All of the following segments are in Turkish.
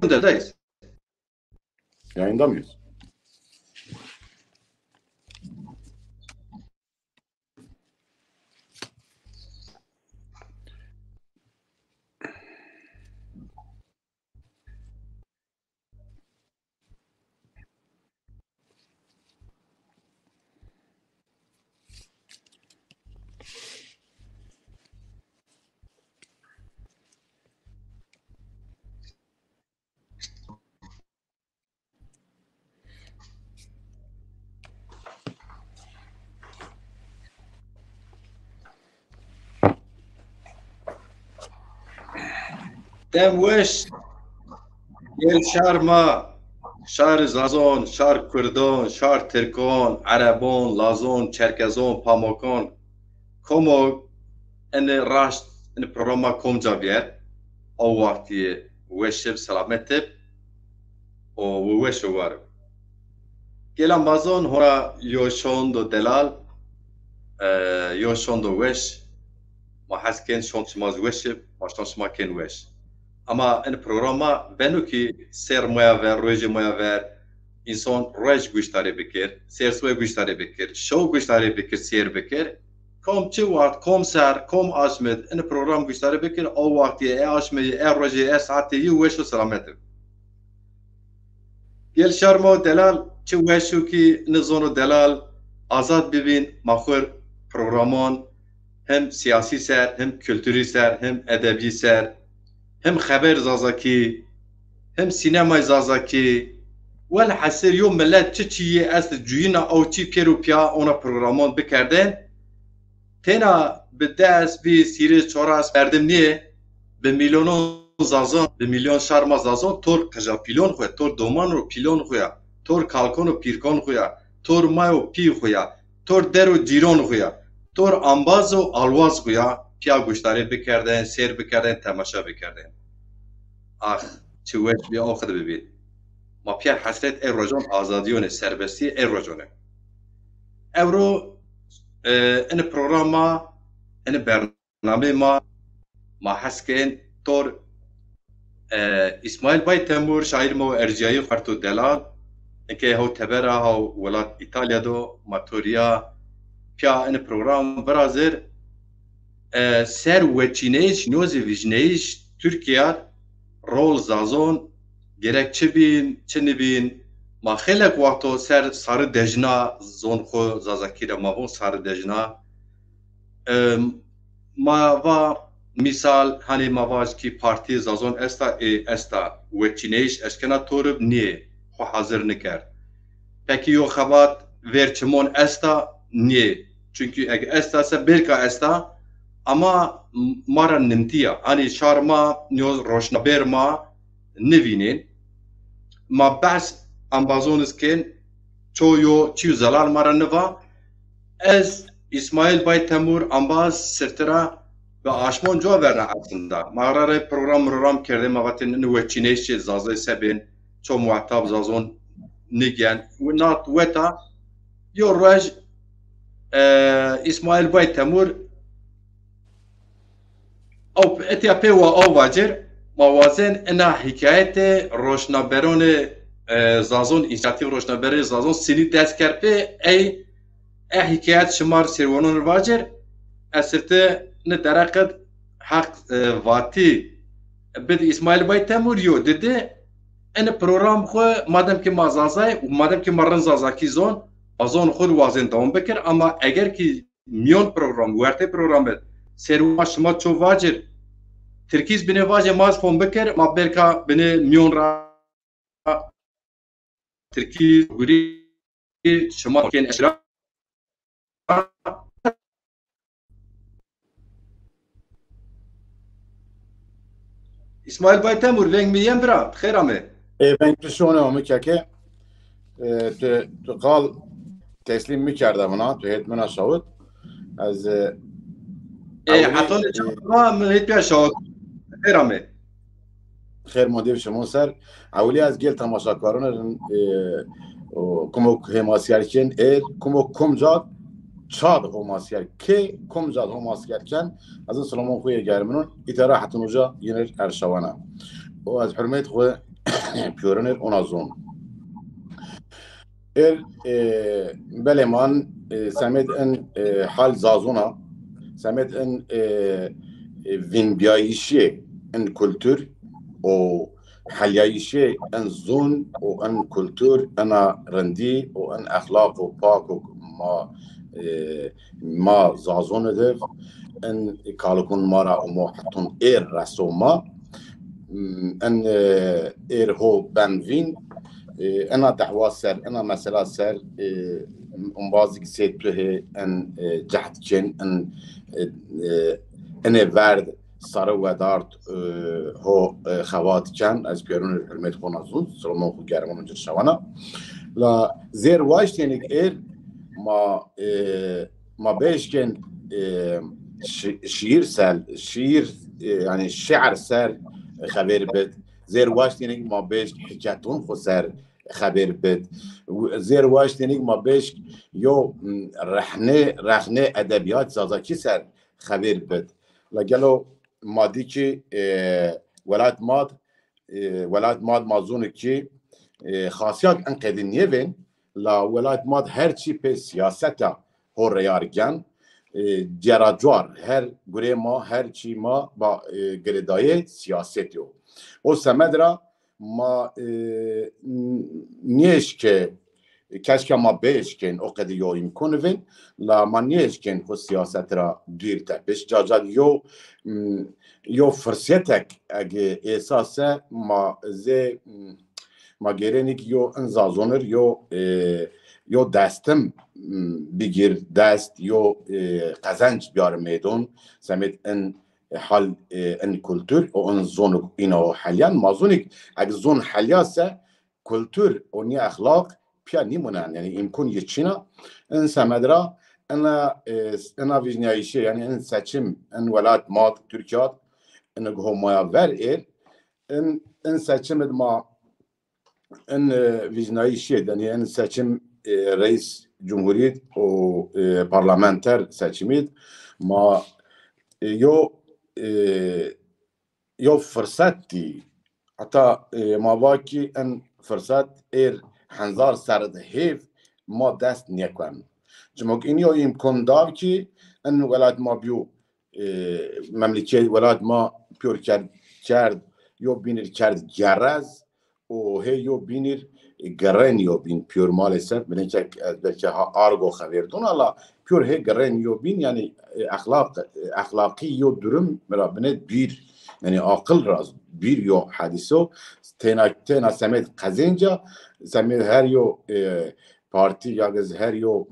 Yayındayız. Yayında mıyız? Dem weş yel şarma şar Zazon, şar Kurdon, şar Türkon, Arabon, Lazon, Çerkezon, Pamukon, Komo en raşt en programa komca bier. O vakti weşib selametip o weş var. Gelan bazon hora yoşon do delal yoşon do weş ma hasken şonçmaz weşib ma şonçma ken weş. Ama en programa benu ki sermaya ver, rojimaya ver, insan roj guştare bikir, sersuye guştare bikir, şov guştare bikir, ser bikir. Kom çi vakt, kom ser, kom aşmed, en program guştare bikir, o vakti aşmeyi, roji, saati weşu selametim. Gel şarmo delal, çi weşu ki nizonu delal, azad bibin, mahur programon, hem siyasi ser, hem kültürü ser, hem edebi ser, hem haber zazaki, hem sinema zazaki, vel hasir yom millet çiçiye est cuyina o çi peru pya ona programon bikerden, tena bi dest bi siri çoras verdim niye, bi milyonun zazon, bi milyon şarma zazon, tor kaja pilon xuya, tor domano pilon xuya, tor kalkono pirkon xuya, tor mayo pi xuya, tor dero ciron xuya, tor ambazo alvaz xuya, pya guştare bikerden, ser bikerden, temaşa bikerden. Ah, çi weş bi oxid bibin. Ma pya hasret rojon azadiyone, serbesti rojone. Evro en programa, en bername ma hasken tor İsmail Bay Temur şair mo erciyayı fartu delal ke ho tebera ho velat İtalya'do matoria pya en program brazir ser veçineş nozi vijneş Türkiye rol zazon gerekçe bin çenibin ma xelek vakto ser sarı dejna zon xo zazakire ma bon sarı dejna ma va misal hani ma vaj ki parti zazon esta veçineş eskena torub niye xo hazır nikar peki yo xabat verçimon esta niye çünkü esta se belka esta ama mara nimtiya hani şarma nyoz roşnaberma nevinin ma bas ambazonusken çoyo çiu zalal mara neva ez İsmail Bay Temur ambaz sırtıra ve aşmon cevap verna aslında mağrara program kerdim mavatin nüveçineşçi zazı sebin ço muhattab zazon nigen ve nat veta yo raj İsmail Bay Temur او اتیاپی و او واجر موازن انا حکایت روشنبرون زازون اینشاتیو روشنبری زازون سینی دست کرپی ای حکایت شمار سیروانون واجر اسرته نه درقد حق واتی بد اسماعیل بای تموریو دیده ان پروگرام خو مادام که مازازای و مادام که مرن زازاکی زون ازون خود وازن دوم بکر اما اگر که میون پروگرام ورته پروگرام سروا شما چو واجر ترکیز بینه واجر ماز فون بکر ما برکا بینه میون را ترکیز گوری شما کن اشرا اسماعیل باید تمور ونگ میم برا خیرامه Ben şunu onu ki قال تسلیم میکردم اونا تو هیتمن شاود از حتی ما هیت بیا شاود خیرامه خیر مدیر شما سر اولی از گل تماشاکاران کومو هماسیارکن کومو کومجاد چاد هماسیار کی کومجاد هماسیارکن از سلمان خوی گرمنون اتراحت نوجا ینر ارشوانا و از حرمت خو پیورنر اونا زون بلمان سمد ان حال زازونا سمد ان وین بیایشی ان کلتور و حلیایشی ان زون و ان کلتور انا رندی و ان اخلاق و پاک و ما زازون دف ان کالکون مارا و مو حتون رسوما ان هو بنوین انا دعوة سر انا مثلا سر انبازي سيد به ان جهد كن ان انا ورد صار ودارت هو خوات كان از بيرون الحرمت خونا زون سلمان خو گرمان جر شوانا لا زير واش تنك ما بيش كان شير سال شير يعني الشعر سال خبر بد زير واش تنك ما بيش حكايتون خو سر خبر بد زير واش تنك ما بيش يو رخنه ادبيات زازاكي سر خبر بد لقالو مادي كي ولاد ماد مازون كي خاصيات انقدنيه بين لا ولاد ماد هر چی په سیاستا هو ریارگن جراجوار هر گره ما هر چی ما با گردای سیاستیو o semedra ma nieşke keşke ma beşken o kadar yo imkonuvin la ma nieşken o siyasetra dür tepiş cacal yo fırsetek ege esase ma gerenik yo enzazonur yo destim bigir dest yo kazanç biyar meydon semet en حال ان كولتور او ان زون انه حاليا ما زونك اج زون حاليا سه كولتور وني اخلاق بيا نيمونان يعني يمكن يتشينا ان سمدرا انا فيجنيايشي يعني ان ساتشم ان ولات مات تركيا ان هومايا فير ان ساتشم ما ان فيجنيايشي يعني ان ساتشم رئيس جمهورية او برلمانتر ساتشميد ما يو فرصتي حتى ما باكي ان فرصت حنزار سرد هيف ما دست نيكون جمعك إنيو يمكن دار كي ان ولاد ما بيو مملكة ولاد ما بيور كرد يو بينر كرد جرز و هي يو بينر گرن يو بين بيور مالسف بنك بلكه ارغو خبردون الله بيور هي گرن يو بين يعني اخلاقي يو درم مرابنت بير يعني عقل راز بير يو حديثو تنا سمت قزنجا سمت هر يو بارتي ياغز هر يو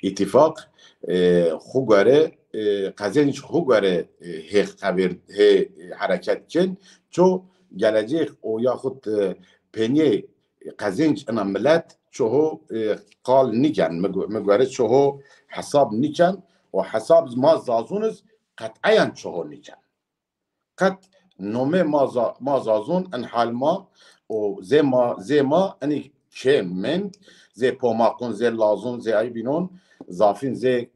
اتفاق خوغره قزنج خوغره هي خبر هي حركت كن چو gelecek o yahut penye قزنج انا ملت شهو قال نيجان مقارد شهو حساب نيجان وحساب ما زازونز قطعيا شهو نيجان قط نومي ما زازون ان حال ما و زي ما اني كم من زي بوماقون زي لازون زي اي بينون زافين زي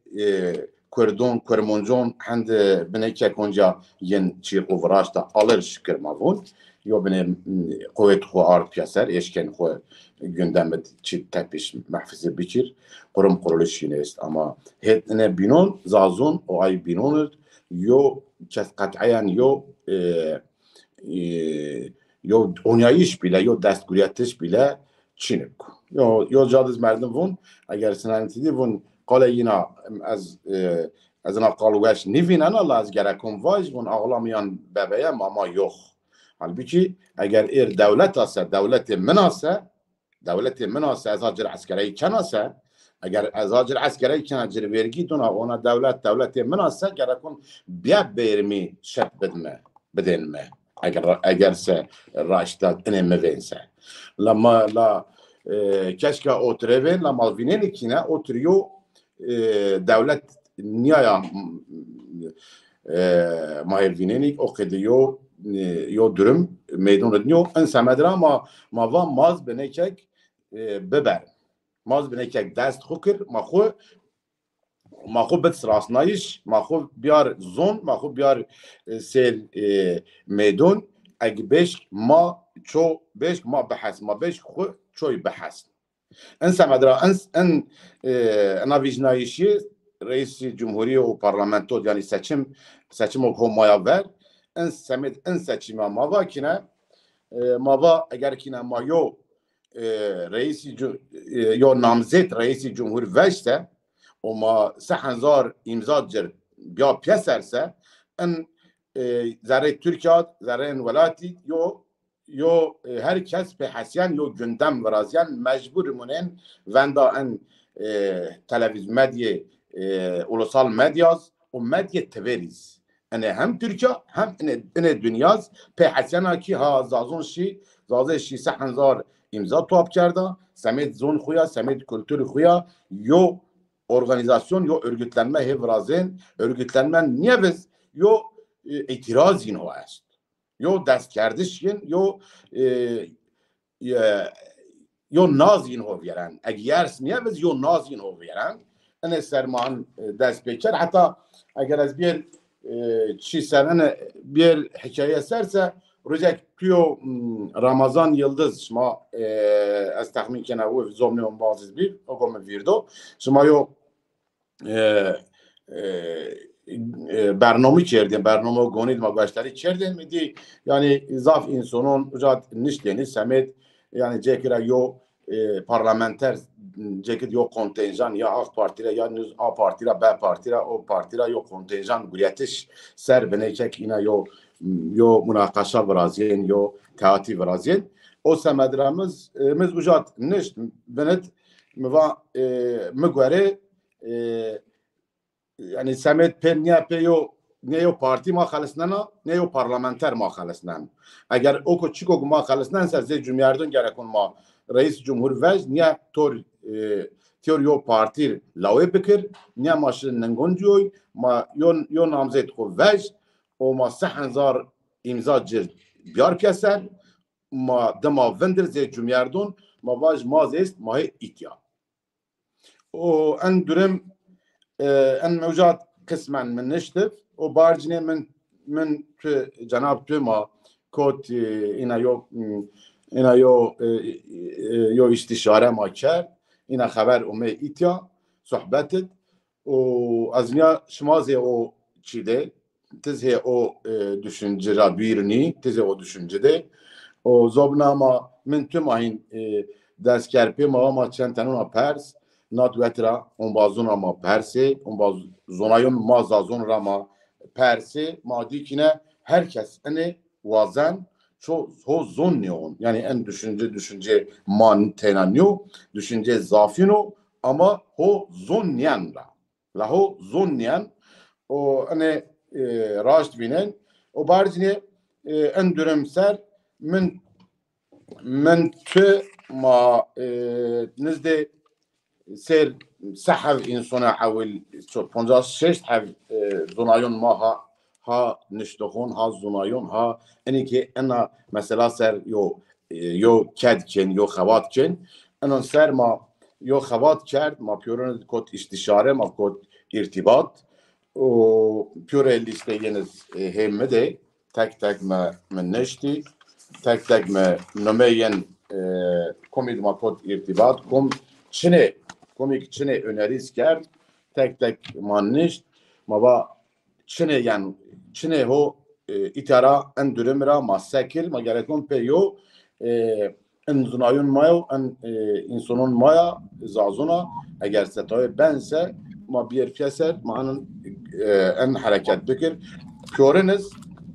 كردون كرمونجون عند بنيكا كونجا ين تشير اوفراشتا alır şükür mavun yo beni kuvvet xo art piyaser eşken xo gündemde çit tepiş mahfize bikir kurum kuruluş yine ist ama hetne binon zazun o ay binon yo kes qat'iyan yo onyayiş bile yo destguriyetiş bile çinik yo jadiz merdim vun eğer senantidi vun qala yina از انا قالوا واش نيفين انا لا از گرکم واج اون اغلاميان بابايا ماما يوخ halbuki eğer devlet مناسه از اجر عسكري کناسه اگر از اجر عسكري کنه اجر vergi dona ona devlet مناسه گرکم بیا بیرمی شت بدنمه اگر se راشتا انم وینسه لما لا keşke oturevin la malvinin ikine oturuyor devlet نيايا ماهرفينينيك اوكيديو يو درم ميدون دنيو انسا مدرا ما وان ماز بنيكك ببر ماز بنيكك دست خوكر ما خو بتس راسنايش ما خو بيار زون ما خو بيار سيل ميدون اگه بشک ما چو بشک ما بحث ما بشک خو چوی بحث انسا مدرا ان ناویجنایشی رئیس جمهوری و پارلمانتو yani seçim o maya ver en semet en seçime mava kine mava eğer kine mayo reis yo namzet reis cumhur veşte o ma 3000 imza cer ya piyaserse en zerre Türkiye zerre velati yo herkes be hasyan yo gündem varazyan mecbur munen venda en televizyon medya ulusal medyaz o medya teveriz. Yani hem Türkiye hem ne dünyaz pe hasyana ki ha zazon şi zazı şi 3000 imza top kerda semet zon xuya semet kültür xuya yo organizasyon yo örgütlenme hevrazin örgütlenme niye biz yo itirazin o est yo destkardişin yo nazin ho veren eğer niye biz yo nazin ho veren ene serman dest beker hatta eğer az bir çi sene bir hikaye serse Rojek tüyo Ramazan Yıldız şma az tahmin kena o zomne on bazı bir o kome virdo şma yo برنامه کردیم برنامه گونید ما گشتاری کردیم میدی یعنی ضعف انسانون جات نشتنی سمت yani cekira yo parlamenter ceket yo kontenjan ya AK Parti'ye ya A Parti'ye B Parti'ye o Parti'ye yo kontenjan guriyetiş ser benecek ina yo münakaşa vrazyen yo teati vrazyen o semedramız biz ujat nisht benet mva mgware yani semet pen niye peyo ne yo parti ma xalesnana ne yo parlamenter ma xalesnan eğer o ko çiko ma xalesnan se cumhuriyetun gerekon ma reis cumhur vej niye teor yo parti lawe bikir niye maşın nengonjoy ma yo namzet ko vej o ma 3000 imza cir biyar keser ma dema vendir ze cumhuriyetun ma vaj ma zest ma itya o en durum en mevcut kısmen min niştif o barcine min cenab tüma kot ina yo istişare ma ker ina haber o me itya sohbetet o azniya şmaze o çide tezhe o düşünce birini tezhe o düşüncede o zobnama min tümahin destkerpe ma çentenuna pers nat vetra on bazona ma perse on baz zonayon ma zazon rama perse ma dikine herkes ene vazen çok zonniyon yani en düşünce man tenanyo düşünce zafino ama ho zonniyan la ho zonniyan o ene raşt binen o barcine en dürümser min tü ma nizde سير سحب إنسانا حول شو 56 حب زنايون ما ها نشتخون ها زنايون ها إني كي أنا مثلا سر يو كاد كن يو خوات كن أنا سر ما يو خوات كرد ما بيورن كود استشارة ما كود ارتباط و بيور ليست ينز هم مده تك ما من نشتي تك ما نمين كوميد ما كود ارتباط كم شنو komik çine öneriz ker tek manniş maba çine yani çine ho itara en dürümra masekil ma gerekon peyo en zunayun mayo en insanın maya zazuna eğer setay bense ma bir fiyaser manın en hareket bikir köreniz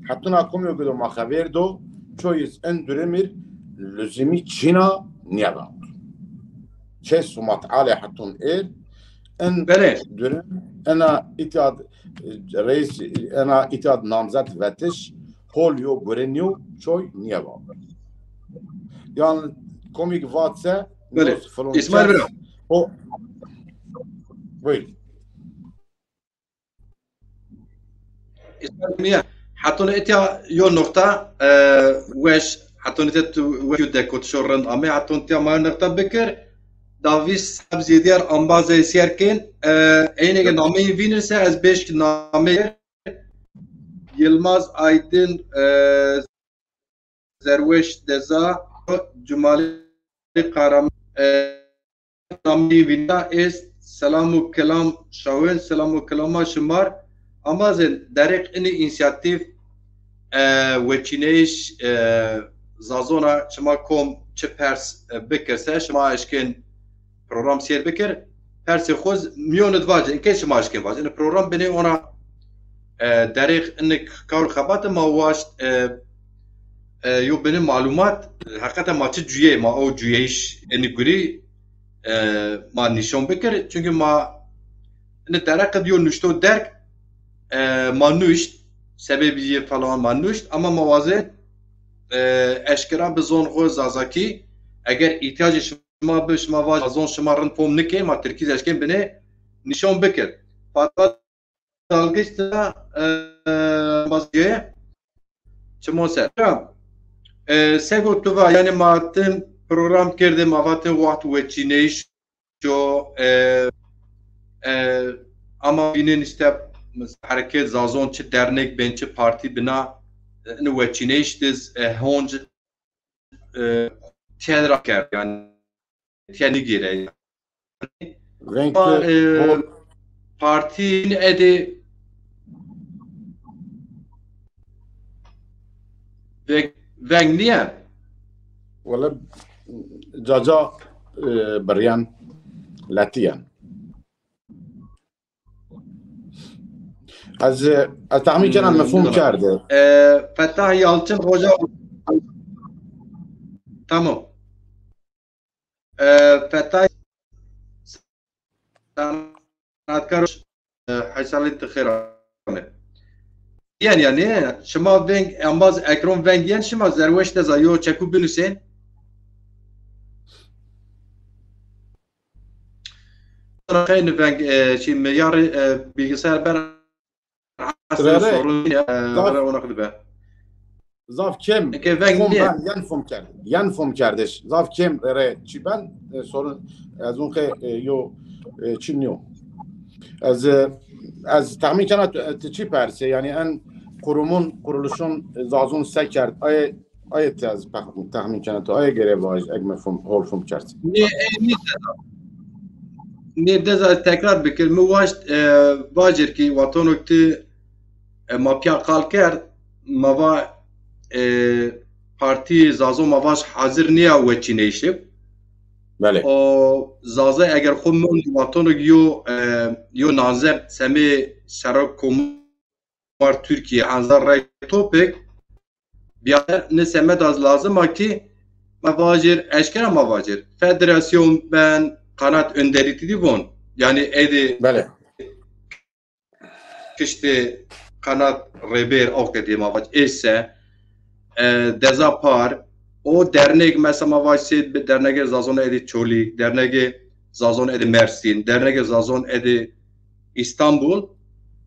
hatta komuyor gibi ma haber do çoyuz en dürümir lüzumi çina niyaba شيء سمعت عليه حتون إير إن درم أنا إتياد رئيس أنا إتياد نامزد واتش هول يو برينيو شوي نيابا يعني كوميك فاتسا إسماعيل برا هو ويل إسماعيل حتون إتيا يو نقطة وش حتون إتيا ويو دكوت شورن أمي حتون إتيا ما نقطة بكر Davis sabziyediyar ambaze siyerken aynı nameyi vinirse az beş nameyi Yılmaz Aydın زروش دزا جمالی قرام نامی وینا است سلام و کلام شاون سلام و کلام شمار اما درک این اینسیاتیف وچینیش زازونا شما کم چه پرس بکرسه شما اشکن program سیر بکر پرس خوز میوند واجه این که شما اشکن واجه این program بینه اونا دریق انك كار خبات ما واشت يو بين معلومات حقيقة ما تجيه ما او جيش اني قري ما نشون بكر چونك ما نترقى ديو نشتو درك ما نشت سببي فلان ما نشت اما موازه اشكرا بزون خو زازاكي اگر احتياج شما بش ما واج زون شما رن فوم نكي ما تركيز اشكن بني نشون بكر فقط dalgıçta bazı çmo ser. Sego tuva yani matın program kirdim mavatın vaxt ve çineş jo ama binin işte hareket zazon çi dernek ben çi parti bina ve çineş diz honc tiyadra kar yani tiyani gire. Partinin edi Vengniye? Valla caca بريان لاتيان از تحمیل کردن مفهوم کرده فتح Yalçın Hoca tamam فتح sanatkarı حسالت خیرانه yani شما ونگ انباز اکرم ونگ یعنی شما زروش دزایو چکو بنوسین خیلی ونگ چی میار bilgisayar ben اون به زاف کم ینفهم کردش زاف کم ره چی ben sorun از اون خی یو چی نیو از tahmin کنم چی پرسه یعنی ان kurumun kuruluşun zazun sekert ayet az tahmin kanat ay gere vaj egmefum holfum kert ne deza tekrar bikir mi vaşt vajir ki vatonokti mapya kalker mava parti zazun mavaş hazır niye veçineşip bale o zaza eğer xumun vatonok yo nazem semi şarab var Türkiye anzar ray topik biya ne semet az lazım ki mavajir eşkera mavajir federasyon ben kanat önderiti divon yani edi bale işte kanat reber okedi mavaj ise dezapar o dernek mesela mavajid bir dernek zazon edi Çoli dernek zazon edi Mersin dernek zazon edi İstanbul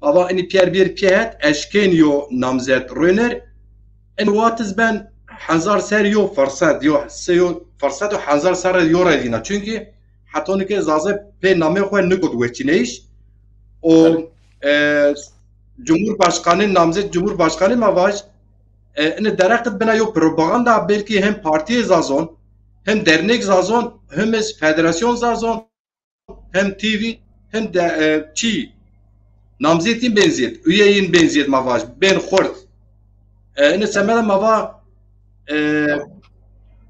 ama ini bir piyet eşken yo namzet röner en vatiz ben hazar ser yo fırsat yo seyo fırsat o hazar ser yo redina çünkü hatoni ke zaze pe name xwe nikod veçineş o Cumhurbaşkanı namzet Cumhurbaşkanı mavaj ine derakit bina yo propaganda belki hem parti zazon hem dernek zazon hem federasyon zazon hem TV hem de çi namzetin benziyet, üyeyin benziyet mavaj, ben xort. Ne semela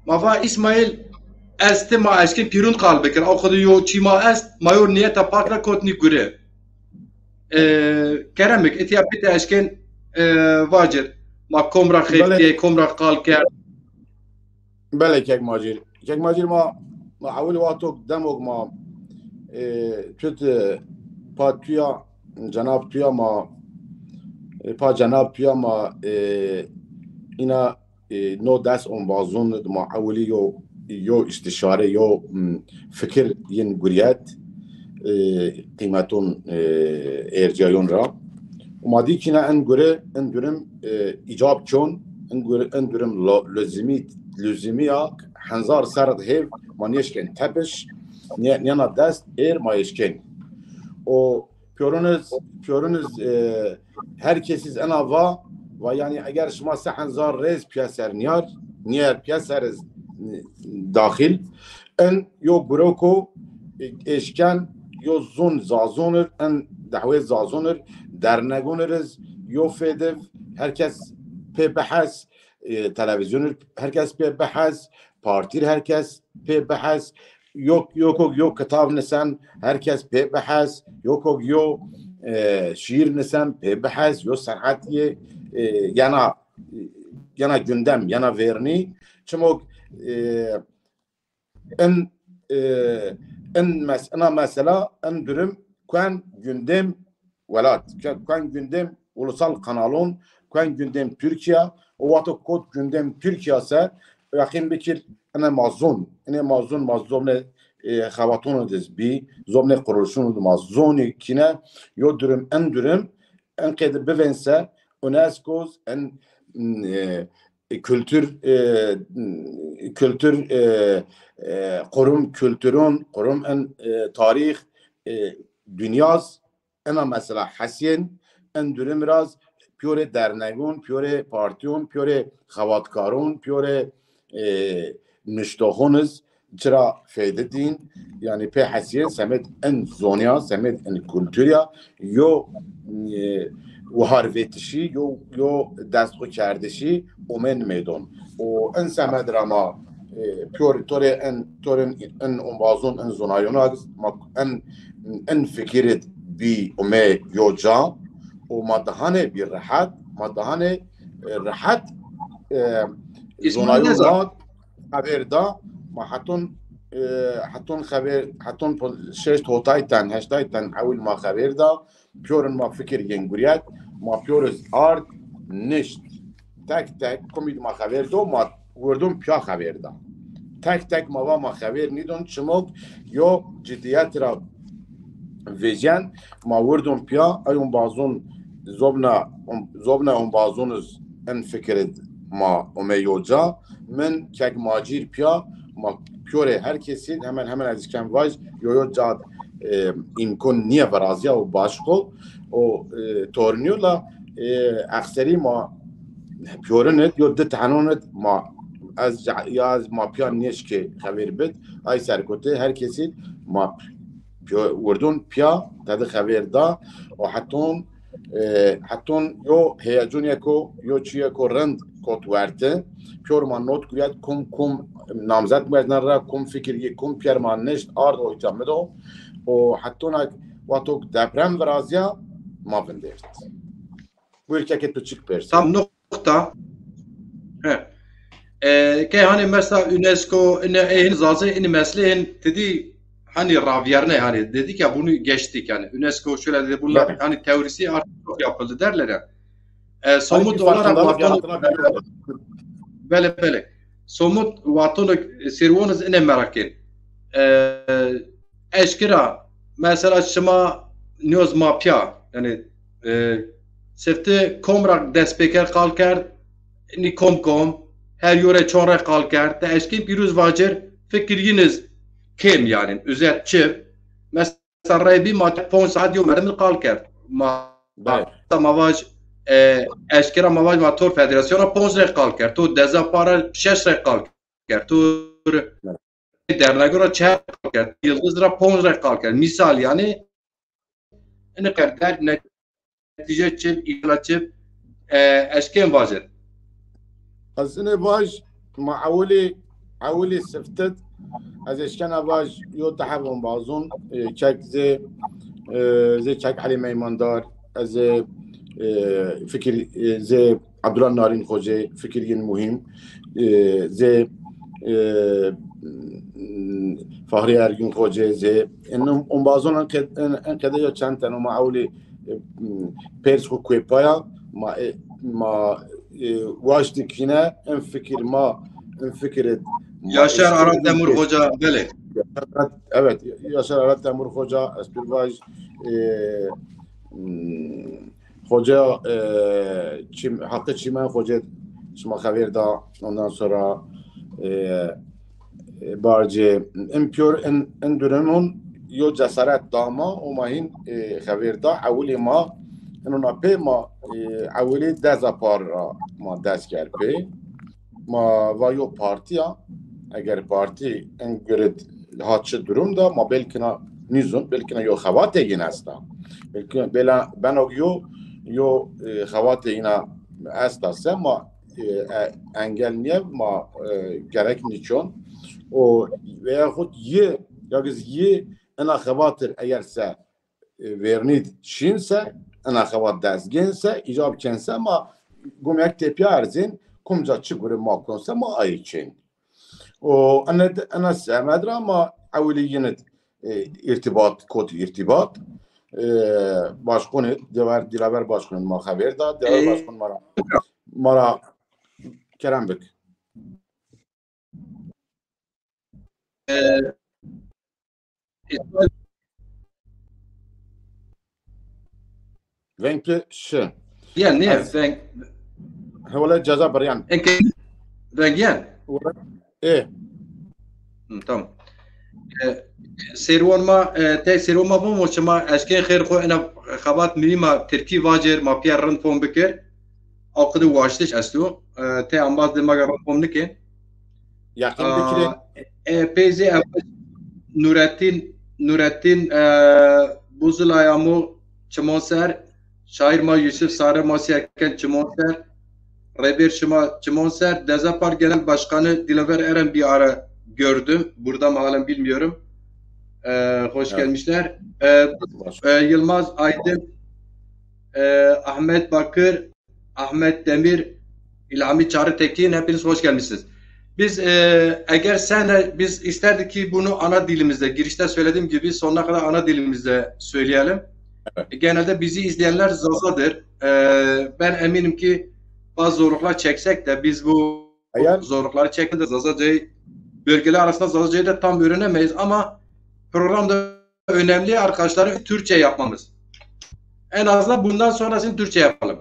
mava İsmail este ma eşkin pirun kalbekir. O kadar yo çima est mayor niyeta pakra kotni gure. Keremek etiyapit eşkin vacir. Ma komra xeftiye, komra kalker. Bele kek macir ma avul vatok demok ma tüt patüya Cenab تویا ما پا جناب تویا ما اینا نو دست اون بازون ما اولی یو استشاره یو فکر ین گریت قیمتون ارجایون را و ما دی کینا اندرم ایجاب چون اندرم لزمی ها هنزار سرد هیو ما نیشکن تپش نیانا دست ما یشکن o Piyonunuz herkesiz en ava ve yani eğer şuma 1000 rez piyaser niyar نير بيسرز داخل ان يو بروكو اشكان يو زون زازونر ان دعوه زازونر درنگونرز يو فيدف herkes pe بحث تلفزيون herkes pe بحث partir herkes pe بحث yok kitap nisan herkes pe بحث yok şiir nisan pe بحث yok sanatiye yana gündem yana verni çmok en mesela en durum kan gündem velat kan gündem ulusal kanalon kan gündem Türkiye o vato kod gündem Türkiye ise yakın bekir ana mazun mazone xavatonu dizbi zomne kuruluşunu mazoni kine yo durum en kedi bevense UNESCO en kültür kurum en tarih dünyaz ena mesela Hasan en durum raz pure dernegun pure partiyon pure xavatkarun pure niştohunuz çra feydedin yani pe Hasan semet en zonya semet en kültürya yo وهارفتشی یا دستخو کردشی اومن میدون و ان سمدرما پیور تورن ان بازون ان زونایوناز ان فکرت بی اومه یوجا و مدهانه بی راحت زونایونات خبردا ما حتون شش توتایتن هشتایتن حول ما خبردا پیورن ما فکر ینگوریت ما پیورز آرد نشت تک کمید ما خبر دو ما وردون پیا خبر دا تک ما خبر نیدون چموک یا جدیت را ویژن ما وردون پیا ایون بازون زبنا اون بازونز ان فکرد ما اومیوجا من کک ماجیر پیا ما پیوره هر کسی hemen از کم واج یو جاد imkon niye varazya o başko o torniola akseri ma piyorenet yo de tanonet ma az yaz ma piyan neşke haber bit ay serkote herkesi ma وردون پیا تد خبر دا و حتون یو هیجون یکو یو چی یکو رند کت ورته پیور ما نوت کریاد کم نامزد میدن را کم فکری کم پیر ما نشت آرد و ایتام دو و حتون واتوک دپرم ورازیا ما بندرد bu ülke تو çık persin. Tam nokta. Ke hani mesela UNESCO ne zazı in mesleğin dedi hani ravyerne hani dedik ya bunu geçtik yani UNESCO şöyle dedi bunlar evet. Hani teorisi artık çok yapıldı derler ya. Somut olarak böyle somut vatanı servanız ine merakin. Eşkira mesela şıma news mapya yani sefte komrak despeker kalker ni kom her yöre çore kalker te eşkin piruz vacir fikriniz kim yani üzet çiv mesela rebi ma 5 saat yo mermil kalker ma mavaj eşkira mavaj ma tor federasyona 5 rek kalker to deza para 6 rek kalker to dernagora 4 kalker yıldızra 5 rek kalker misal yani ne kadar netice çiv ikla çiv eşkin vacir azine vaj ma awli seftet از اشکن آواز یو تحرم بازون چک زی چک علی میماندار از فکر زی عبدالله نارین خوجه فکری مهم زی فهری ارگین خوجه زی انم اون بازون انقدر یا چند تنو ما اولی پرس خو کوپایا ما واشتی کینه ان فکر ما ان فکرت Yaşar Arat Demir Hoca böyle. Evet, Yaşar Arat Demir Hoca, Espirvaj Hoca Hakkı Çimen Hoca Şıma Haberda ondan sonra Barcı Empyor en durumun yo cesaret dama o mahin Haberda avuli ma enuna pe ma avuli dezapar ma dest kerpe ma vayo partiya eğer parti en göre hatçı durumda ma belkina nizun belkina yo xavate yine asta belki bela ben o yo xavate yine asta sema engel niye ma gerek niçon o veyahut ya biz ana xavatır eğerse vernid şinse ana xavat dezgense icab kense ama gumek tepi arzin kumca çıgırı makonsa ma ayçin o ana sevmedir ama evliyenet irtibat kod irtibat başkanı devar dilaver başkanı ma haber da devar başkanı mara Kerem Bek Venkli şu yani ne هو ceza بريان enke rengiyen tamam servanma te servanma bu moçma eşken xeyr xo ana xabat mima Türkiye vajer ma pierren fon bekir akıdı waştiş astu te ambaz de magaran fon nike yakin bekire PZ Nurettin Buzulayamu Çimonser şair ma Yusuf Sarı Masiyerken Çimonser Rebir Çimonser Dezapar Genel Başkanı Dilaver Eren bir ara gördüm. Burada mı halen bilmiyorum. Hoş gelmişler. Yılmaz Aydın, Ahmet Bakır, Ahmet Demir, İlhami Çağrı Tekin hepiniz hoş gelmişsiniz. Biz eğer biz isterdik ki bunu ana dilimizde, girişte söylediğim gibi sonuna kadar ana dilimizde söyleyelim. Genelde bizi izleyenler Zazadır. Ben eminim ki bazı zorluklar çeksek de biz bu zorlukları çekmede Zazaca'yı bölgeler arasında Zazaca'yı da tam öğrenemeyiz ama programda önemli arkadaşları Türkçe yapmamız. En azından bundan sonrasını Türkçe yapalım.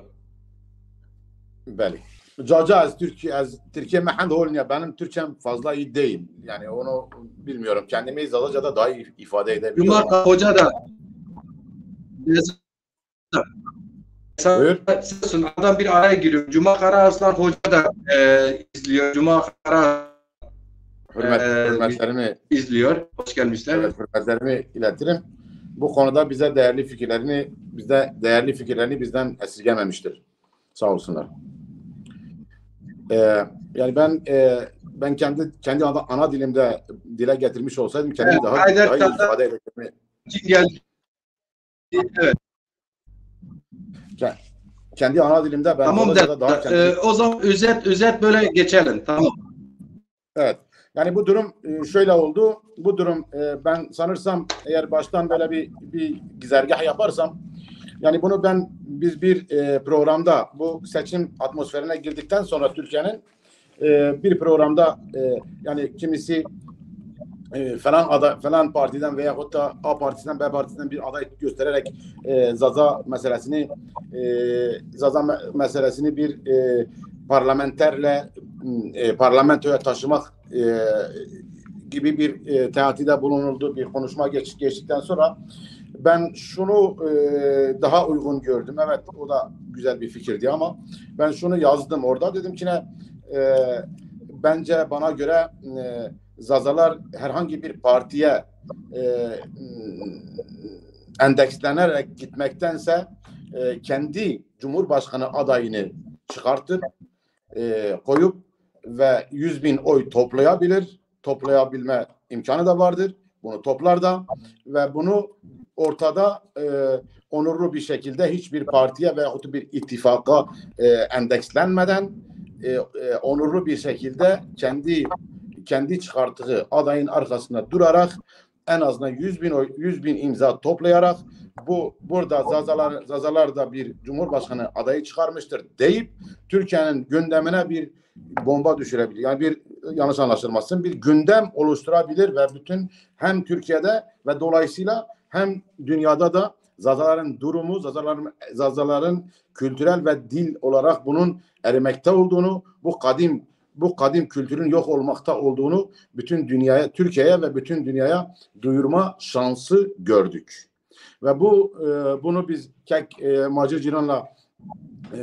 Beli. Caca az Türkiye mehend olmuyor. Benim Türkçem fazla iyi değil. Yani onu bilmiyorum. Kendimi Zazaca'da daha iyi ifade edebiliyorum. Cuma Hoca da adam bir araya giriyor. Cuma Karaaslan Hoca da izliyor. Cuma Kara hürmetlerimi izliyor. Hoş gelmişler. Evet, hürmetlerimi iletirim. Bu konuda bize değerli fikirlerini bizden esirgememiştir. Sağ olsunlar. Yani ben kendi ana dilimde dile getirmiş olsaydım kendimi daha iyi ifade ederim. Evet. Kendi ana dilimde ben tamam daha o zaman özet böyle geçelim. Tamam. Evet. Yani bu durum şöyle oldu. Bu durum ben sanırsam eğer baştan böyle bir gizergah yaparsam yani bunu biz bir programda bu seçim atmosferine girdikten sonra Türkiye'nin bir programda yani kimisi falan partiden veyahut da A partisinden B partisinden bir aday göstererek Zaza meselesini bir parlamentoya taşımak gibi bir teatide bulunuldu, bir konuşma geçtikten sonra ben şunu daha uygun gördüm. Evet, o da güzel bir fikirdi ama ben şunu yazdım orada. Dedim ki bence bana göre Zazalar herhangi bir partiye endekslenerek gitmektense kendi Cumhurbaşkanı adayını çıkartıp koyup ve 100.000 oy toplayabilme imkanı da vardır. Bunu toplar da ve bunu ortada onurlu bir şekilde hiçbir partiye veyahut bir ittifaka endekslenmeden onurlu bir şekilde kendi çıkarttığı adayın arkasında durarak en azından 100.000 imza toplayarak burada Zazalar da bir Cumhurbaşkanı adayı çıkarmıştır deyip Türkiye'nin gündemine bir bomba düşürebilir. Yani bir yanlış anlaşılmasın bir gündem oluşturabilir ve bütün hem Türkiye'de ve dolayısıyla hem dünyada da Zazaların durumu, Zazaların kültürel ve dil olarak bunun erimekte olduğunu, bu kadim kültürün yok olmakta olduğunu bütün dünyaya, Türkiye'ye ve bütün dünyaya duyurma şansı gördük. Ve bunu biz Macir Ciran'la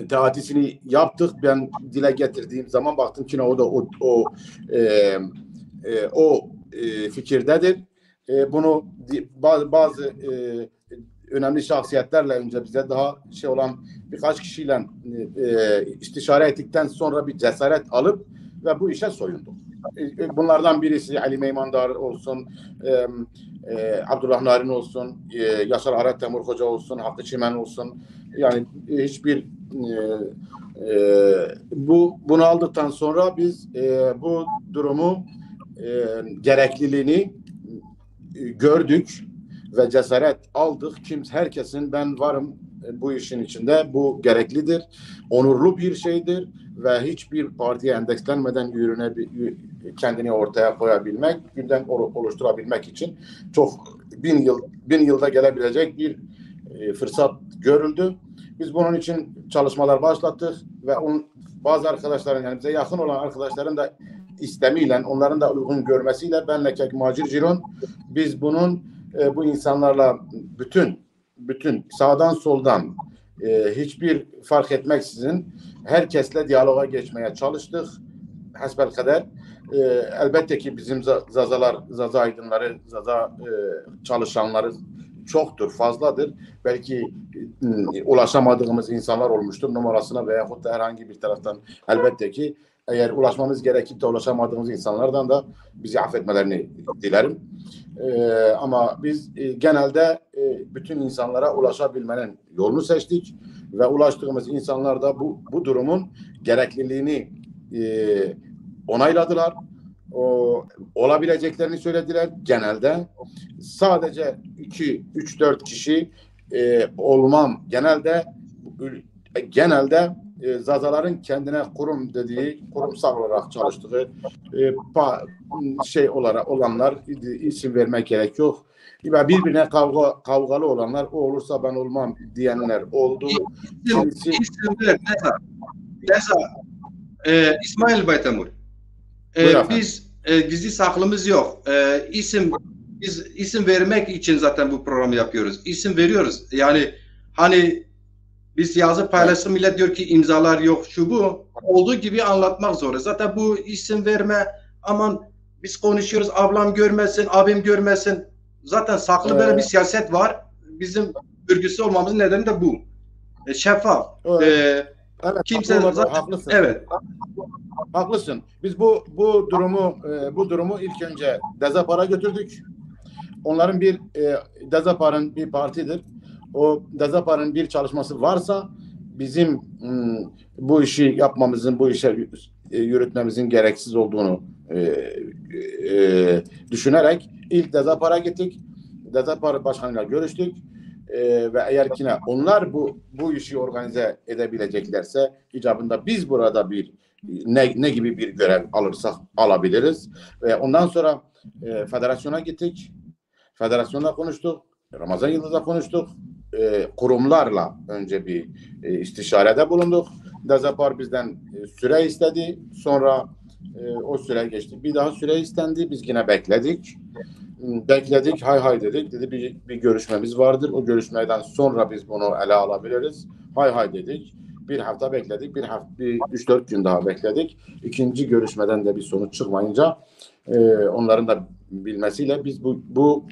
teatisini yaptık. Ben dile getirdiğim zaman baktım ki o da o fikirdedir. Bunu bazı önemli şahsiyetlerle önce bize daha olan birkaç kişiyle istişare ettikten sonra bir cesaret alıp ve bu işe soyunduk. Bunlardan birisi Ali Meymandar olsun, Abdullah Narin olsun, Yaşar Arat Temur Hoca olsun, Hakkı Çimen olsun. Yani hiçbir bunu aldıktan sonra biz bu durumu gerekliliğini gördük ve cesaret aldık. Herkesin ben varım bu işin içinde, bu gereklidir, onurlu bir şeydir ve hiçbir partiye endekslenmeden kendini ortaya koyabilmek, gündem oluşturabilmek için çok bin yılda gelebilecek bir fırsat görüldü. Biz bunun için çalışmalar başlattık ve bazı arkadaşların, yani bize yakın olan arkadaşların da istemiyle, onların da uygun görmesiyle benle Kek Macir Ciron biz bu insanlarla bütün sağdan soldan hiçbir fark etmeksizin herkesle diyaloga geçmeye çalıştık. Hasbelkader. Elbette ki bizim Zaza aydınları, Zaza çalışanları çoktur, fazladır. Belki ulaşamadığımız insanlar olmuştur numarasına veyahut da herhangi bir taraftan. Elbette ki eğer ulaşmamız gerekip de ulaşamadığımız insanlardan da bizi affetmelerini dilerim. Ama biz genelde bütün insanlara ulaşabilmenin yolunu seçtik ve ulaştığımız insanlar da bu durumun gerekliliğini onayladılar. Olabileceklerini söylediler genelde. Sadece 2-3-4 kişi olmam. Genelde Zazaların kendine kurum dediği, kurumsal olarak çalıştığı olanlar, isim vermek gerek yok. Birbirine kavgalı olanlar, o olursa ben olmam diyenler oldu. İsimler İsmail Baytemur. Biz gizli saklımız yok. Biz isim vermek için zaten bu programı yapıyoruz. İsim veriyoruz. Yani hani biz yazı paylaşım, millet diyor ki imzalar yok, şu bu. Olduğu gibi anlatmak zor. Zaten bu isim verme, aman biz konuşuyoruz, ablam görmesin, abim görmesin. Zaten saklı böyle bir siyaset var. Bizim örgüsü olmamızın nedeni de bu. Şeffaf. Evet, kimse zaten, haklısın. Evet. Haklısın. Biz bu durumu ilk önce Dezapar'a götürdük. Onların Dezapar'ın bir partidir. O Dezapar'ın bir çalışması varsa bizim bu işi yapmamızın, bu işe yürütmemizin gereksiz olduğunu düşünerek ilk Dezapar'a gittik. Dezapar başkanıyla görüştük. Ve eğer ki onlar bu işi organize edebileceklerse icabında biz burada ne gibi bir görev alırsak alabiliriz. Ve ondan sonra federasyona gittik. Federasyonla konuştuk. Ramazan Yıldız'la konuştuk. Kurumlarla önce bir istişarede bulunduk. Dezapar bizden süre istedi. Sonra o süre geçti. Bir daha süre istendi. Biz yine bekledik. Hay dedik. Dedi bir görüşmemiz vardır. O görüşmeden sonra biz bunu ele alabiliriz. Hay dedik. Bir hafta bekledik. Bir 3-4 gün daha bekledik. İkinci görüşmeden de bir sonuç çıkmayınca onların da bilmesiyle biz bu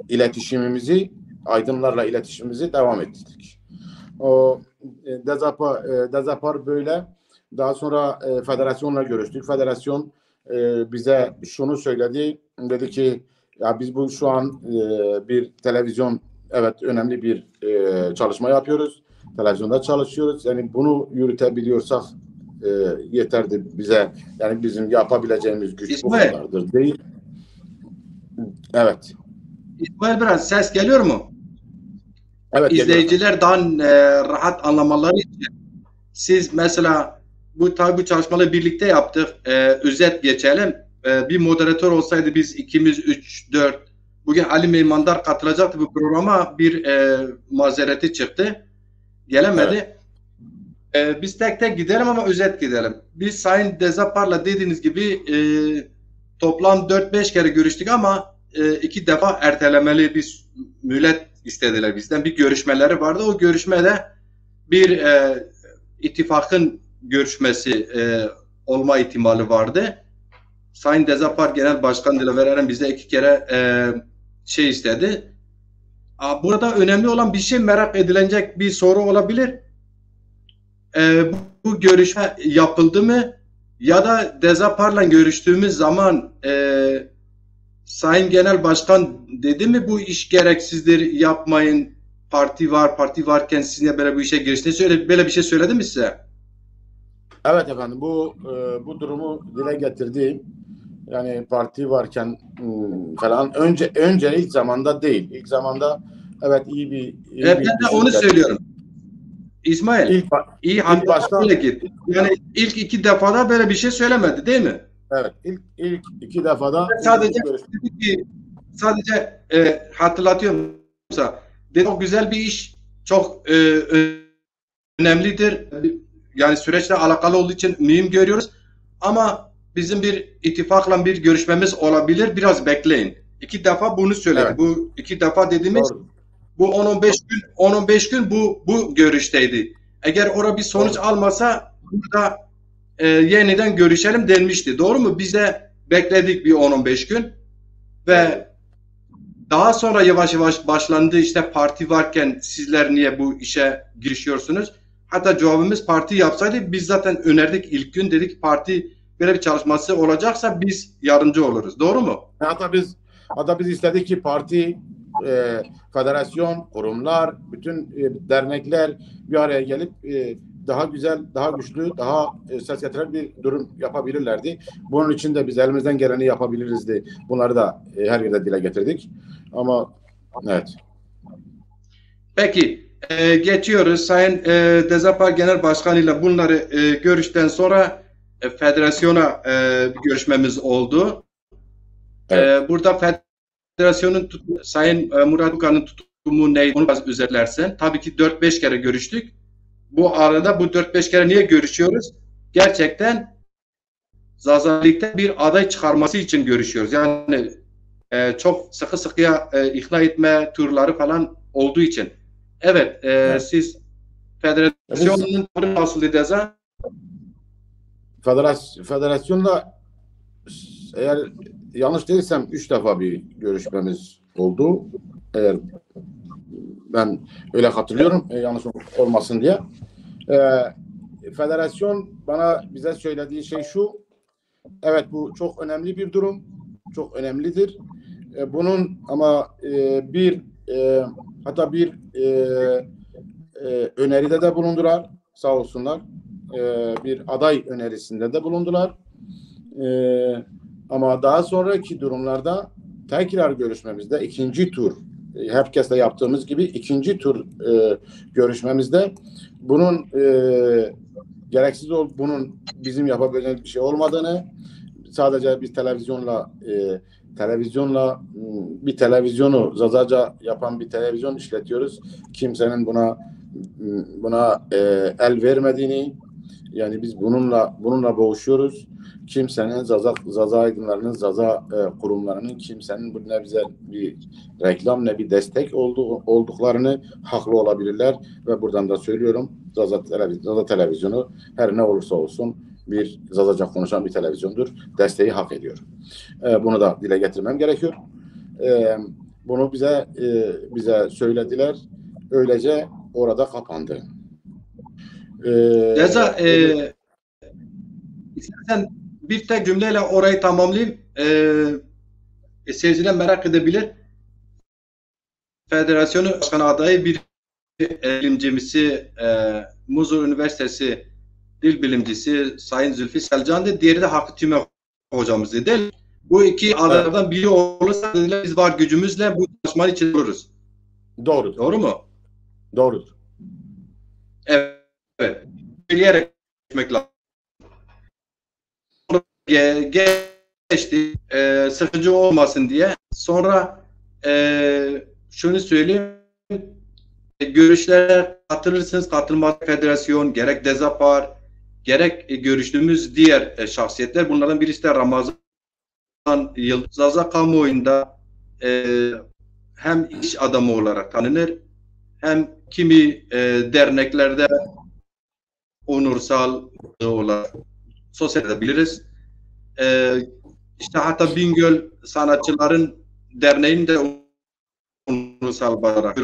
iletişimimizi, aydınlarla iletişimimizi devam ettirdik. O Dezapar böyle. Daha sonra federasyonla görüştük. Federasyon bize şunu söyledi. Dedi ki ya biz şu an bir televizyon, evet, önemli bir çalışma yapıyoruz. Televizyonda çalışıyoruz. Yani bunu yürütebiliyorsak yeterdir bize. Yani bizim yapabileceğimiz güç bu kadardır değil. Evet. İsmail, biraz ses geliyor mu? Evet. İzleyiciler daha rahat anlamaları için siz mesela bu çalışmaları birlikte yaptık. Özet geçelim. Bir moderatör olsaydı biz ikimiz 3-4, bugün Ali Meymandar katılacaktı bu programa, bir mazereti çıktı. Gelemedi. Evet. Biz tek tek gidelim ama özet gidelim. Biz Sayın Dezapar'la dediğiniz gibi toplam 4-5 kere görüştük ama 2 defa ertelemeli bir mühlet istediler bizden. Bir görüşmeleri vardı. O görüşmede bir ittifakın görüşmesi olma ihtimali vardı. Sayın Dezapar Genel Başkan Dilaver Eren bize 2 kere şey istedi. Burada önemli olan bir şey, merak edilecek bir soru olabilir. Bu görüşme yapıldı mı? Ya da Dezapar'la görüştüğümüz zaman Sayın Genel Başkan dedi mi bu iş gereksizdir, yapmayın, parti var, parti varken siz niye böyle bir işe giriştiniz? Böyle bir şey söyledi mi size? Evet efendim, bu durumu dile getirdiğim, yani parti varken falan önce ilk zamanda değil. İlk zamanda evet iyi bir ben de onu söylüyorum. İsmail, iyi başta git. Yani ilk 2 defada böyle bir şey söylemedi değil mi? Evet, ilk 2 defada sadece hatırlatıyorum. Çok güzel bir iş, çok önemlidir. Yani süreçle alakalı olduğu için mühim görüyoruz. Ama bizim bir ittifakla bir görüşmemiz olabilir. Biraz bekleyin. 2 defa bunu söyledi. Evet. Bu 2 defa dediğimiz doğru. Bu 10-15 gün bu görüşteydi. Eğer orada bir sonuç doğru. almasa burada yeniden görüşelim denmişti. Doğru mu? Biz de bekledik bir 10-15 gün ve daha sonra yavaş yavaş başlandı. İşte parti varken sizler niye bu işe girişiyorsunuz? Hatta cevabımız parti yapsaydı biz zaten önerdik ilk gün, dedik parti böyle bir çalışması olacaksa biz yardımcı oluruz. Doğru mu? Hatta biz istedik ki parti, federasyon, kurumlar, bütün dernekler bir araya gelip daha güzel, daha güçlü, daha ses getiren bir durum yapabilirlerdi. Bunun için de biz elimizden geleni yapabilirizdi. Bunları da her yerde dile getirdik. Ama evet. Peki. Geçiyoruz. Sayın Dezapar Genel Başkanı ile bunları görüşten sonra federasyona görüşmemiz oldu. Evet. Burada federasyonun Sayın Murat Ukan'ın tutumu neydi? Onu biraz özetlersen. Tabii ki 4-5 kere görüştük. Bu arada bu 4-5 kere niye görüşüyoruz? Gerçekten Zazalik'te bir aday çıkarması için görüşüyoruz. Yani çok sıkıya ikna etme turları falan olduğu için. Evet, evet. Siz federasyonun nasıl edeceğiz? Federasyonla eğer yanlış değilsem 3 defa bir görüşmemiz oldu. Eğer ben öyle hatırlıyorum, yanlış olmasın diye. Federasyon bize söylediği şey şu: evet, bu çok önemli bir durum, çok önemlidir. Bunun ama hatta bir öneride de bulundular, sağ olsunlar. Bir aday önerisinde de bulundular. Ama daha sonraki durumlarda tekrar görüşmemizde, ikinci tur, herkesle yaptığımız gibi ikinci tur görüşmemizde bunun gereksiz bunun bizim yapabileceğimiz bir şey olmadığını, sadece biz televizyonla bir televizyonu Zazaca yapan bir televizyon işletiyoruz. Kimsenin buna el vermediğini, yani biz bununla boğuşuyoruz. Kimsenin Zaza aydınlarının, Zaza kurumlarının kimsenin ne bize bir reklam ne bir destek olduklarını haklı olabilirler ve buradan da söylüyorum, Zaza televizyonu her ne olursa olsun bir Zazaca konuşan bir televizyondur. Desteği hak ediyor. Bunu da dile getirmem gerekiyor. Bunu bize söylediler. Öylece orada kapandı. Reza, istersen bir tek cümleyle orayı tamamlayayım. Seyirciler merak edebilir. Federasyonu başkan adayı bir bilimcisi, Muzur Üniversitesi dil bilimcisi Sayın Zülfü Selcan'dı. Diğeri de Hakkı Tüme hocamızdı değil. Bu 2 adaylardan biri olursa biz var gücümüzle bu çalışmanın içinde oluruz. Doğru. Doğru mu? Doğrudur. Evet. Söyleyerek geçmek lazım. Geçti. Sıkıcı olmasın diye. Sonra şunu söyleyeyim. Görüşlere katılırsınız. Katılmaz federasyon, gerek Dezapar, gerek görüştüğümüz diğer şahsiyetler. Bunlardan birisi de Ramazan Yıldız. Zaza kamuoyunda hem iş adamı olarak tanınır, hem kimi derneklerde onursal olarak sosyal biliriz. İşte hatta Bingöl Sanatçıların Derneği'nde onursal olarak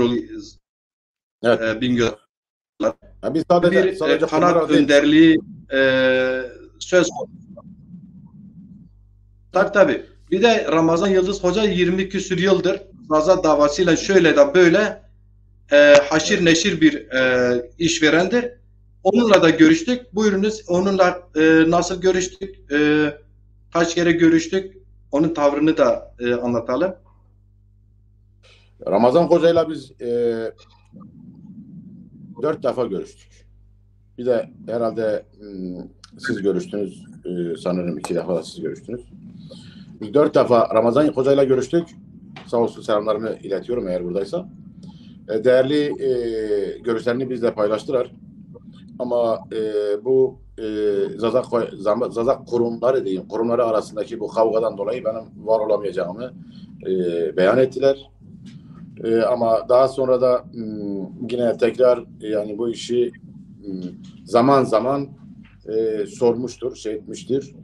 Evet. Bingöl Biz sadece, bir kanat önderliği söz konusu. Tabii. Bir de Ramazan Yıldız Hoca 20 küsür yıldır Zaza davasıyla şöyle de böyle haşir neşir bir işverendir. Onunla da görüştük. Buyurunuz, onunla nasıl görüştük, kaç kere görüştük, onun tavrını da anlatalım. Ramazan Hoca'yla biz 4 defa görüştük. Bir de herhalde siz görüştünüz. Sanırım 2 defa da siz görüştünüz. Biz 4 defa Ramazan Hoca'yla görüştük. Sağ olsun, selamlarımı iletiyorum eğer buradaysa. Değerli görüşlerini bizle paylaştılar. Ama bu Zaza kurumları diyeyim, kurumları arasındaki bu kavgadan dolayı benim var olamayacağımı beyan ettiler. Ama daha sonra da yine tekrar yani bu işi zaman zaman sormuştur, şey etmiştir.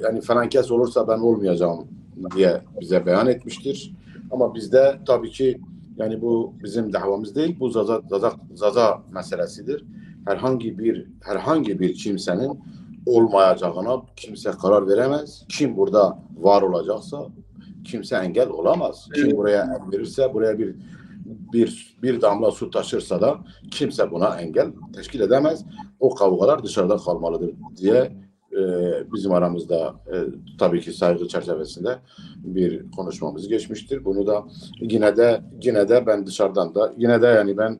Yani felaket olursa ben olmayacağım diye bize beyan etmiştir. Ama bizde tabii ki yani bu bizim davamız değil, bu Zaza meselesidir. Herhangi bir kimsenin olmayacağına kimse karar veremez. Kim burada var olacaksa kimse engel olamaz. Kim buraya el verirse, buraya bir damla su taşırsa da kimse buna engel teşkil edemez. O kavgalar dışarıda kalmalıdır diye bizim aramızda tabii ki saygı çerçevesinde bir konuşmamız geçmiştir. Bunu da yine de ben dışarıdan da yine de yani ben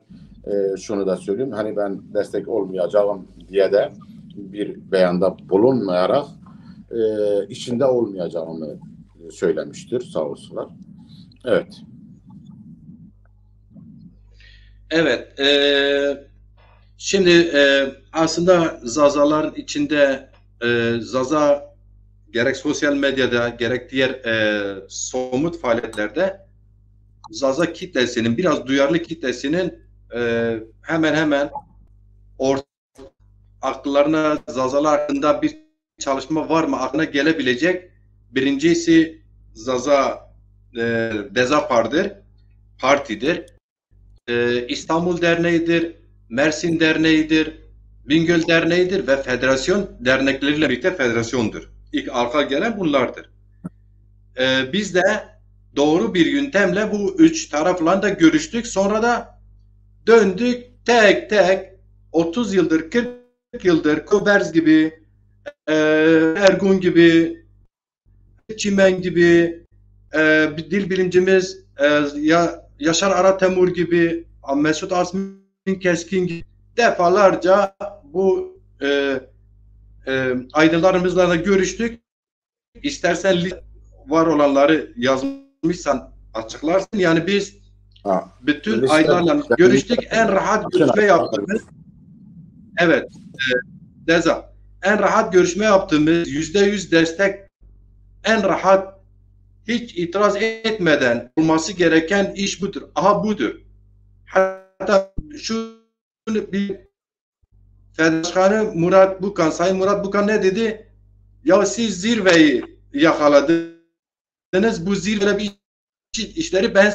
şunu da söyleyeyim, hani ben destek olmayacağım diye de bir beyanda bulunmayarak içinde olmayacağımı söylemiştir, sağ olsunlar. Evet. Evet. Şimdi aslında Zazaların içinde Zaza gerek sosyal medyada gerek diğer somut faaliyetlerde Zaza kitlesinin, biraz duyarlı kitlesinin hemen hemen akıllarına Zazalar hakkında bir çalışma var mı aklına gelebilecek. Birincisi Zaza Dezapar'dır, partidir. İstanbul Derneği'dir, Mersin Derneği'dir, Bingöl Derneği'dir ve federasyon dernekleriyle birlikte federasyondur. İlk arka gelen bunlardır. Biz de doğru bir yöntemle bu 3 tarafla da görüştük. Sonra da döndük tek 30 yıldır, 40 yıldır Koberz gibi, Ergun gibi, Çimen gibi, dil bilimcimiz Yaşar Aratemur gibi, Mesut Asmin Keskin gibi defalarca bu aydınlarımızla da görüştük. İstersen var olanları yazmışsan açıklarsın. Yani biz bütün aydınlarla görüştük. En rahat görüşme yaptığımız Deza. En rahat görüşme yaptığımız %100 destek, en rahat hiç itiraz etmeden olması gereken iş budur. Aha budur. Hatta şu bir Başkanı Murat Bukan, Sayın Murat Bukan ne dedi? Ya siz zirveyi yakaladınız. Bu zirve bir işleri ben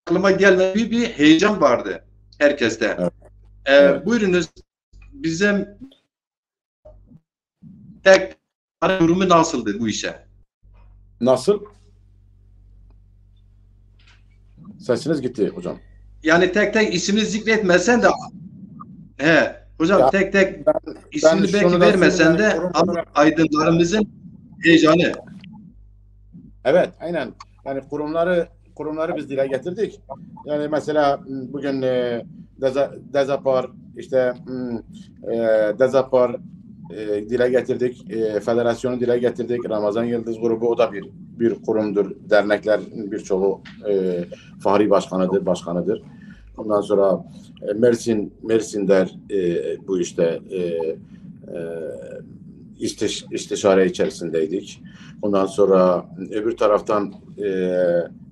aklıma gelmedi, bir heyecan vardı herkeste. Evet. Buyurunuz, bizim tek durumu nasıldı bu işe? Nasıl? Sesiniz gitti hocam. Yani tek ismini zikretmesen de hocam ya, tek ismini belki vermesen de ama aydınlarımızın heyecanı. Evet, aynen. Yani kurumları biz dile getirdik. Yani mesela bugün Dezapar işte Dezapar dile getirdik, federasyonu dile getirdik. Ramazan Yıldız grubu, o da bir kurumdur. Dernekler birçoğu fahri başkanıdır. Ondan sonra Mersin der bu işte istişare içerisindeydik. Ondan sonra öbür taraftan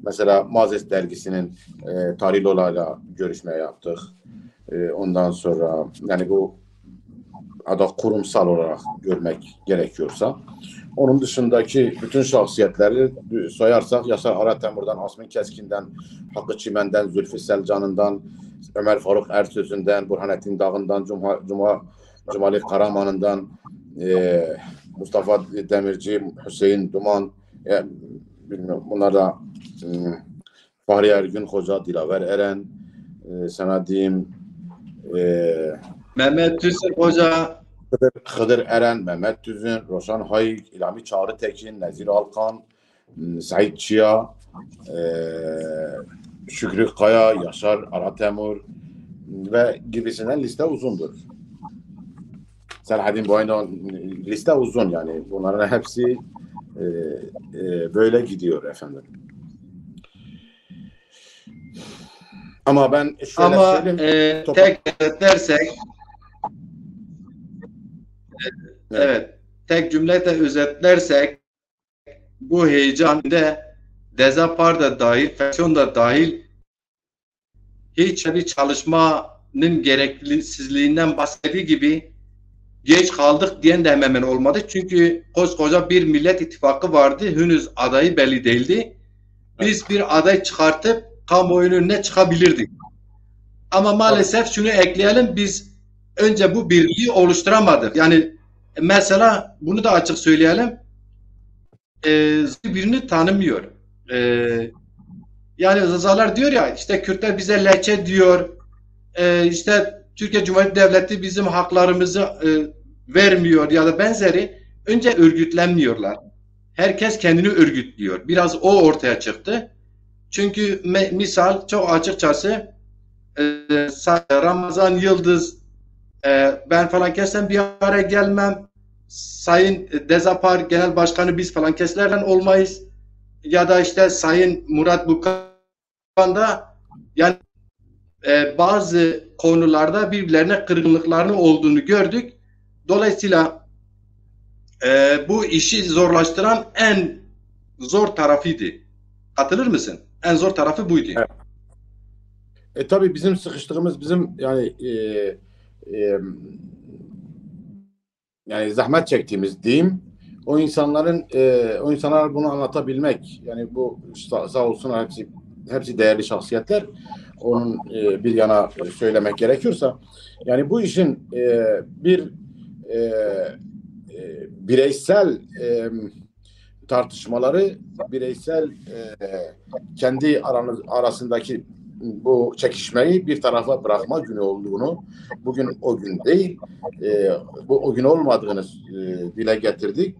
mesela Mazes dergisinin Tarilo'yla görüşme yaptık. Ondan sonra yani bu ada kurumsal olarak görmek gerekiyorsa. Onun dışındaki bütün şahsiyetleri sayarsak Yaşar Aratemur'dan, Asmin Keskin'den, Hakkı Çimen'den, Zülfü Selcan'ından, Ömer Faruk Ersöz'ünden, Burhanettin Dağı'ndan, Cumali Karaman'ından, Mustafa Demirci, Hüseyin Duman, bilmiyorum, bunlar da Fahri Ergün Hoca, Dilaver Eren, sana diyeyim Mehmet Tüsün Hoca, Hıdır Eren, Mehmet Tüzün, Roşan Hayik, İlhami Çağrı Tekin, Nezir Alkan, Said Çiya, Şükrü Kaya, Yaşar Aratemur ve gibisinden liste uzundur. Selahaddin Boyna liste uzun yani. Bunların hepsi böyle gidiyor efendim. Ama ben şöyle söyleyeyim. Tek özetlersek evet, tek cümleyle özetlersek bu heyecanda Dezapar da dahil, Fesyon da dahil hiç bir çalışmanın gereksizliğinden bahsettiği gibi geç kaldık diyen de hemen olmadı. Çünkü koskoca bir Millet İttifakı vardı. Henüz adayı belli değildi. Biz bir aday çıkartıp kamuoyunun önüne çıkabilirdik. Ama maalesef şunu ekleyelim, biz önce bu birliği oluşturamadık. Yani mesela bunu da açık söyleyelim. Birini tanımıyor. Yani Rızalar diyor ya, işte Kürtler bize leçe diyor. İşte Türkiye Cumhuriyeti Devleti bizim haklarımızı vermiyor ya da benzeri. Önce örgütlenmiyorlar. Herkes kendini örgütlüyor. Biraz o ortaya çıktı. Çünkü misal çok açıkçası Ramazan Yıldız, ben falan kessen bir araya gelmem. Sayın Dezapar Genel Başkanı biz falan keslerden olmayız. Ya da işte Sayın Murat Bukan da yani bazı konularda birbirlerine kırgınlıklarının olduğunu gördük. Dolayısıyla bu işi zorlaştıran en zor tarafıydı. Katılır mısın? En zor tarafı buydu. Evet. Tabii bizim sıkıştığımız, bizim yani zahmet çektiğimiz diyeyim, o insanlar bunu anlatabilmek. Yani bu sağ olsun hepsi değerli şahsiyetler. Onun bir yana söylemek gerekiyorsa, yani bu işin bir bireysel tartışmaları, bireysel kendi arasındaki bu çekişmeyi bir tarafa bırakma günü olduğunu, bugün o gün değil, bu o gün olmadığını dile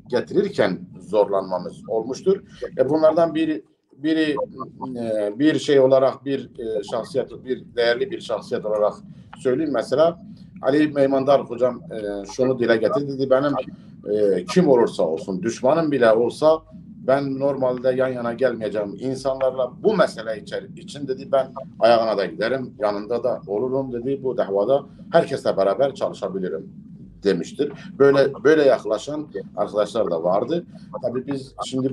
getirirken zorlanmamız olmuştur. Bunlardan biri bir şey olarak, bir şahsiyet, bir değerli bir şahsiyet olarak söyleyeyim. Mesela Ali Meymandar hocam şunu dile getirdi, dedi, benim kim olursa olsun, düşmanım bile olsa ben normalde yan yana gelmeyeceğim insanlarla bu mesele için dedi, ben ayağına da giderim, yanında da olurum dedi, bu davada herkesle beraber çalışabilirim demiştir. Böyle yaklaşan arkadaşlar da vardı. Tabii biz şimdi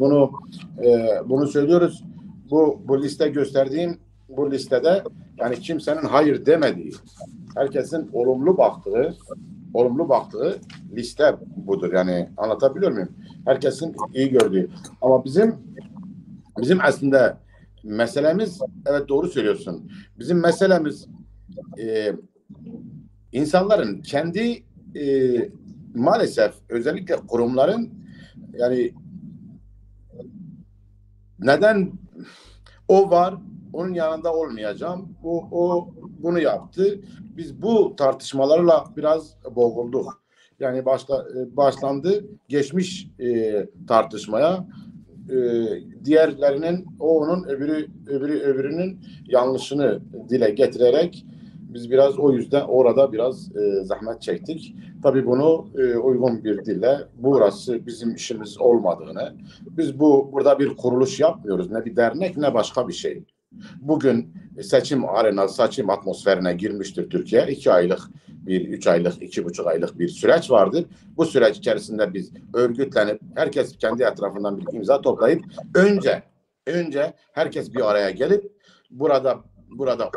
bunu söylüyoruz. Bu liste gösterdiğim bu listede yani kimsenin hayır demediği, herkesin olumlu baktığı liste budur. Yani anlatabiliyor muyum? Herkesin iyi gördüğü. Ama bizim aslında meselemiz, evet doğru söylüyorsun. Bizim meselemiz insanların kendi maalesef özellikle kurumların yani neden o var, onun yanında olmayacağım. O bunu yaptı. Biz bu tartışmalarla biraz boğulduk. Yani başlandı geçmiş tartışmaya. Diğerlerinin onun öbürünün yanlışını dile getirerek biz biraz o yüzden orada biraz zahmet çektik. Tabii bunu uygun bir dille burası bizim işimiz olmadığını, biz burada bir kuruluş yapmıyoruz, ne bir dernek ne başka bir şey. Bugün seçim atmosferine girmiştir Türkiye. 2 aylık bir 3 aylık, 2,5 aylık bir süreç vardır. Bu süreç içerisinde biz örgütlenip herkes kendi etrafından bir imza toplayıp önce herkes bir araya gelip burada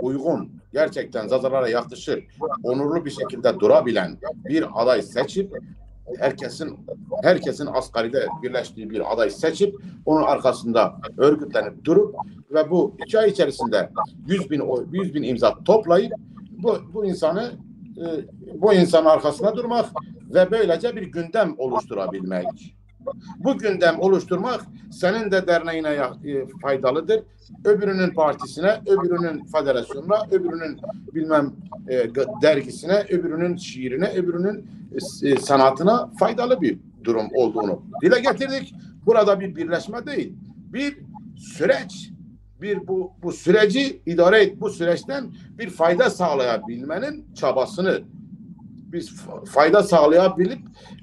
uygun, gerçekten Zazalara yakışır, onurlu bir şekilde durabilen bir aday seçip herkesin asgaride birleştiği bir aday seçip onun arkasında örgütlenip durup ve bu 2 ay içerisinde 100 bin imza toplayıp bu insanın arkasında durmak ve böylece bir gündem oluşturabilmek. Bu gündem oluşturmak senin de derneğine faydalıdır. Öbürünün partisine, öbürünün federasyonuna, öbürünün dergisine, öbürünün şiirine, öbürünün sanatına faydalı bir durum olduğunu dile getirdik. Burada bir birleşme değil, bir süreç. Bu süreci idare et, bu süreçten bir fayda sağlayabilmenin çabasını biz fayda sağlayabilip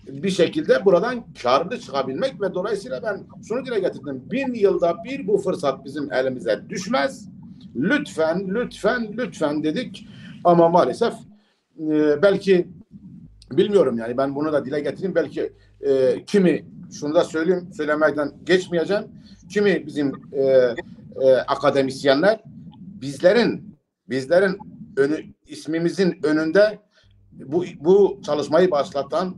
bir şekilde buradan karlı çıkabilmek ve dolayısıyla ben şunu dile getirdim. 1000 yılda bir bu fırsat bizim elimize düşmez. Lütfen dedik ama maalesef belki bilmiyorum yani ben bunu da dile getireyim. Belki kimi şunu da söyleyeyim, söylemekten geçmeyeceğim. Kimi bizim akademisyenler bizlerin ismimizin önünde bu çalışmayı başlatan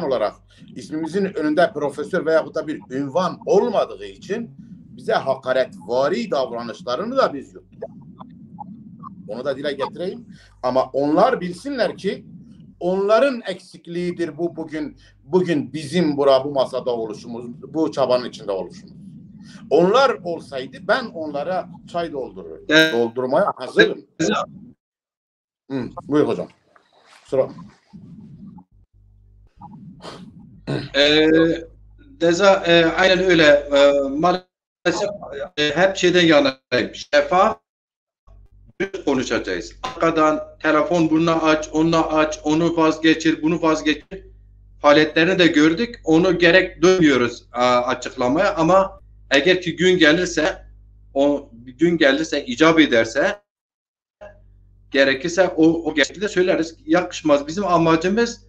olarak ismimizin önünde profesör veyahut da bir ünvan olmadığı için bize hakaretvari davranışlarını da biz yuttuk. Onu da dile getireyim. Ama onlar bilsinler ki onların eksikliğidir bugün bizim bu masada oluşumuz, bu çabanın içinde oluşumuz. Onlar olsaydı ben onlara çay doldurmaya hazırım. Buyur hocam. Sıra. Aynen öyle. Maalesef hep şeyden yanayım. Şeffaf konuşacağız. Arkadan telefon bunu aç, onu vazgeçir, bunu vazgeçir. Faaliyetlerini de gördük. Onu gerek duymuyoruz açıklamaya ama eğer ki gün gelirse icap ederse gerekirse o şekilde söyleriz. Yakışmaz. Bizim amacımız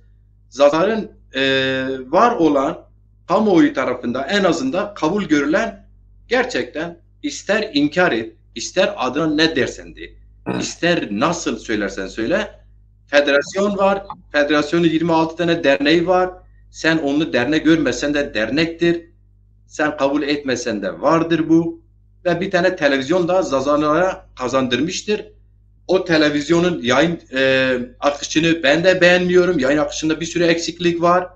Zazaların var olan kamuoyu tarafında en azından kabul görülen gerçekten ister inkar et, ister adına ne dersen de, ister nasıl söylersen söyle. Federasyon var. Federasyonun 26 tane derneği var. Sen onu dernek görmesen de dernektir. Sen kabul etmesen de vardır bu. Ve bir tane televizyon da Zazalara kazandırmıştır. O televizyonun yayın akışını ben de beğenmiyorum. Yayın akışında bir sürü eksiklik var.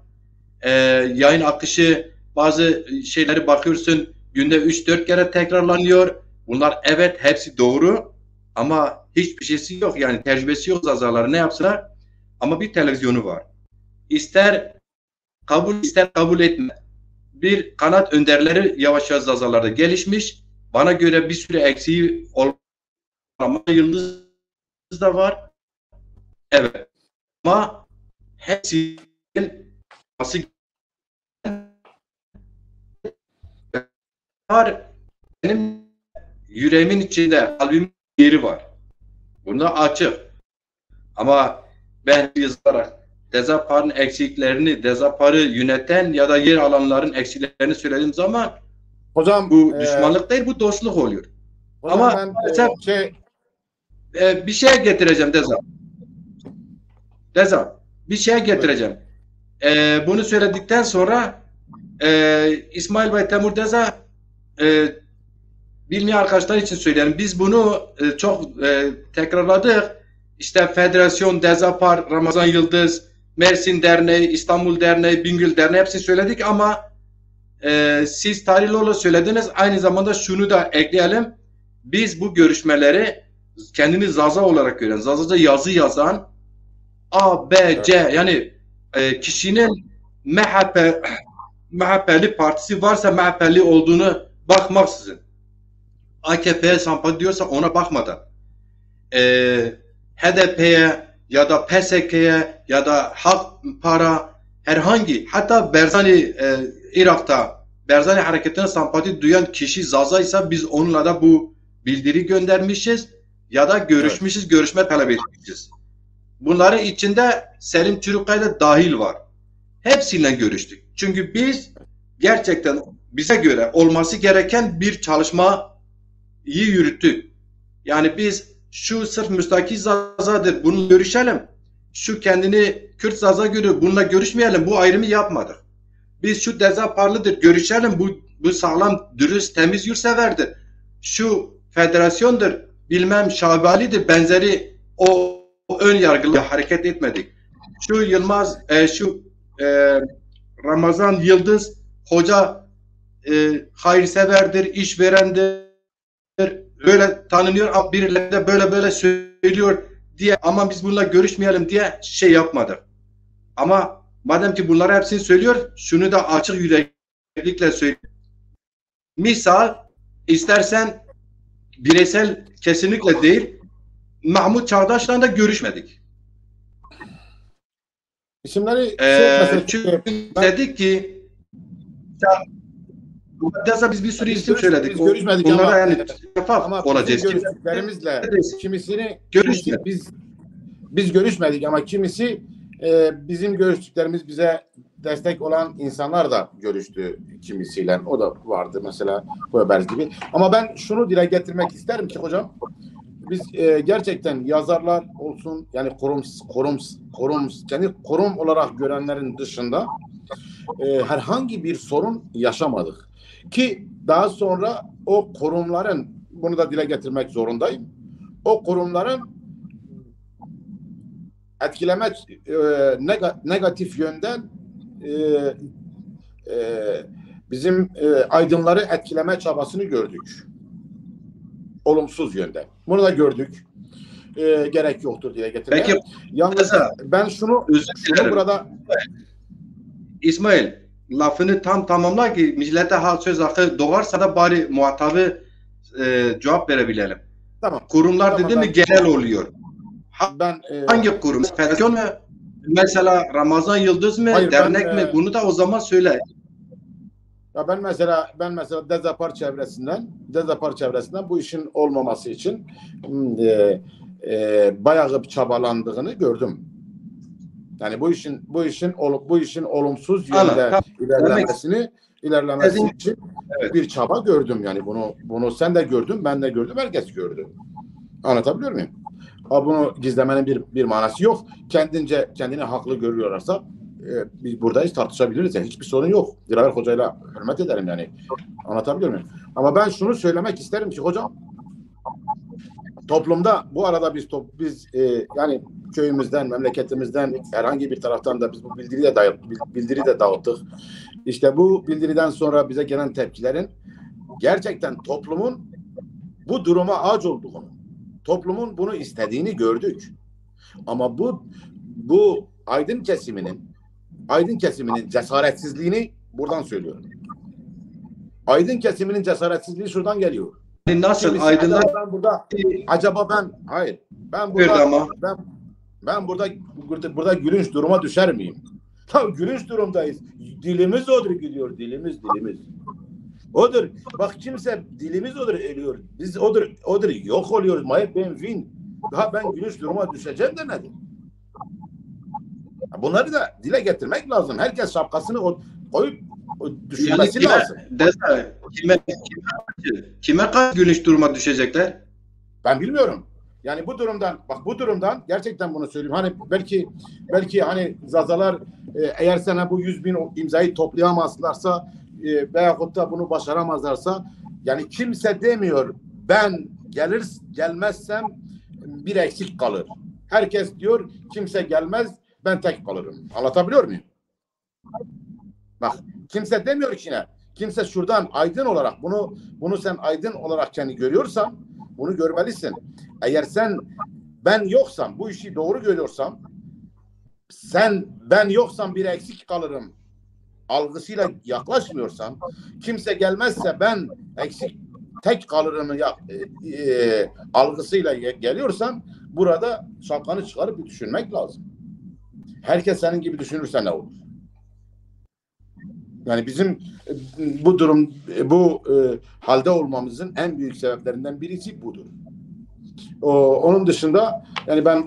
Yayın akışı bazı şeyleri bakıyorsun günde 3-4 kere tekrarlanıyor. Bunlar evet hepsi doğru ama hiçbir şeysi yok. Yani tecrübesi yok Zazalar ne yapsınlar. Ama bir televizyonu var. İster kabul etme. Bir kanat önderleri yavaş yavaş Zazalarda gelişmiş. Bana göre bir sürü eksiği ama Yıldız da var. Evet. Ama hepsi var. Benim yüreğimin içinde, kalbimin yeri var. Bunda açık. Ama ben yazarak Dezapar'ın eksiklerini, Dezapar'ı yöneten ya da yer alanların eksiklerini söylediğim zaman hocam bu düşmanlık değil, bu dostluk oluyor. Hocam ama bir şeye getireceğim Deza. Bir şeye getireceğim. Bunu söyledikten sonra İsmail Bey Temur Deza bilmeyen arkadaşlar için söyleyelim. Biz bunu çok tekrarladık. İşte Federasyon, Dezapar, Ramazan Yıldız, Mersin Derneği, İstanbul Derneği, Bingöl Derneği hepsini söyledik ama siz Tariloğlu söylediniz. Aynı zamanda şunu da ekleyelim. Biz bu görüşmeleri kendini Zaza olarak gören, Zazaca yazı yazan A, B, C yani kişinin MHP'li partisi varsa MHP'li olduğunu bakmaksızın AKP'ye sempati diyorsa ona bakmadan HDP'ye ya da PSK'ye ya da Hak Para herhangi hatta Berzani Irak'ta Berzani hareketine sempati duyan kişi Zaza'ysa biz onunla da bu bildiri göndermişiz ya da görüşmüşüz, görüşme talep etmişiz. bunların içinde Selim Çürükay da dahil var. Hepsiyle görüştük. Çünkü biz gerçekten bize göre olması gereken bir çalışmayı yürüttük. Yani biz şu sırf müstakil Zazadır, bunu görüşelim. Şu kendini Kürt Zaza görüyor, bununla görüşmeyelim. Bu ayrımı yapmadık. Biz şu Dezaparlı'dır, görüşelim. Bu sağlam, dürüst, temiz yurtseverdir. Şu federasyondur, bilmem Şabali'dir, benzeri o ön yargılı hareket etmedik. Şu Yılmaz, Ramazan Yıldız hoca hayırseverdir, işverendir, böyle tanınıyor ama birileri de böyle söylüyor diye ama biz bununla görüşmeyelim diye şey yapmadık. Ama madem ki bunları hepsini söylüyor, şunu da açık yüreklilikle söyleyeyim. Misal istersen bireysel kesinlikle değil, Mahmut Çağdaş'la da görüşmedik. İsimleri çünkü dedik ki biz bir sürü isim söyledik. Biz görüşmedik bunlara ama yani şeffaf olacağız. Görüşmediklerimizle kimisini biz görüşmedik ama kimisi bizim görüştüklerimiz bize destek olan insanlar da görüştü kimisiyle. O da vardı mesela Koyberz gibi. Ama ben şunu dile getirmek isterim ki hocam, biz gerçekten yazarlar olsun yani kurum olarak görenlerin dışında herhangi bir sorun yaşamadık. Ki daha sonra o kurumların, bunu da dile getirmek zorundayım, o kurumların etkileme negatif yönden bizim aydınları etkileme çabasını gördük. Olumsuz yönde. Bunu da gördük. Gerek yoktur diye getirmeye. Peki, yalnız ben şunu burada İsmail lafını tam tamamla ki millete söz hakkı doğarsa da bari muhatabı cevap verebilelim. Tamam. Kurumlar dedi mi genel oluyor. Hangi kurum? Federasyon mu? Mesela Ramazan Yıldız mı? Hayır, dernek mi? Bunu da o zaman söyle. Ya ben mesela Dezapar çevresinden bu işin olmaması için bayağı bir çabalandığını gördüm. Yani bu işin olumsuz yönde ilerlemesi için bir çaba gördüm. Yani bunu sen de gördün, ben de gördüm, herkes gördü. Anlatabiliyor muyum? Ama bunu gizlemenin bir manası yok. Kendini haklı görüyorlarsa biz buradayız, tartışabiliriz. Yani hiçbir sorun yok. Dilaver Hoca'yla hürmet ederim yani. Anlatabiliyor muyum? Ama ben şunu söylemek isterim ki hocam, toplumda bu arada biz yani köyümüzden, memleketimizden herhangi bir taraftan da biz bu bildiri de dağıttık. İşte bu bildiriden sonra bize gelen tepkilerin gerçekten toplumun bu duruma aç olduğunu, toplumun bunu istediğini gördük. Ama bu aydın kesiminin cesaretsizliğini buradan söylüyorum. Aydın kesiminin cesaretsizliği şuradan geliyor. Nasıl aydınlar? Ben burada gülünç duruma düşer miyim? Tabii gülünç durumdayız. Dilimiz odur gidiyor. Dilimiz. Odur. Bak kimse dilimiz odur ölüyor. Biz odur yok oluyoruz. Ben gülünç duruma düşeceğim de nedir? Bunları da dile getirmek lazım. Herkes şapkasını koyup düşünmesi lazım. Kime karşı gülünç duruma düşecekler? Ben bilmiyorum. Yani bu durumdan gerçekten bunu söyleyeyim. Hani belki hani Zazalar eğer sana bu 100.000 imzayı toplayamazlarsa veyahut da bunu başaramazlarsa, yani kimse demiyor ben gelmezsem bir eksik kalır. Herkes diyor kimse gelmez, ben tek kalırım. Anlatabiliyor muyum? Bak kimse demiyor ki ne? Kimse şuradan aydın olarak bunu sen aydın olarak kendi görüyorsan bunu görmelisin. Eğer ben yoksam, bu işi doğru görüyorsam, ben yoksam bir eksik kalırım algısıyla yaklaşmıyorsan, kimse gelmezse ben eksik tek kalırım algısıyla geliyorsan, burada şapkanı çıkarıp bir düşünmek lazım. Herkes senin gibi düşünürse ne olur? Yani bizim bu halde olmamızın en büyük sebeplerinden birisi budur. Onun dışında yani ben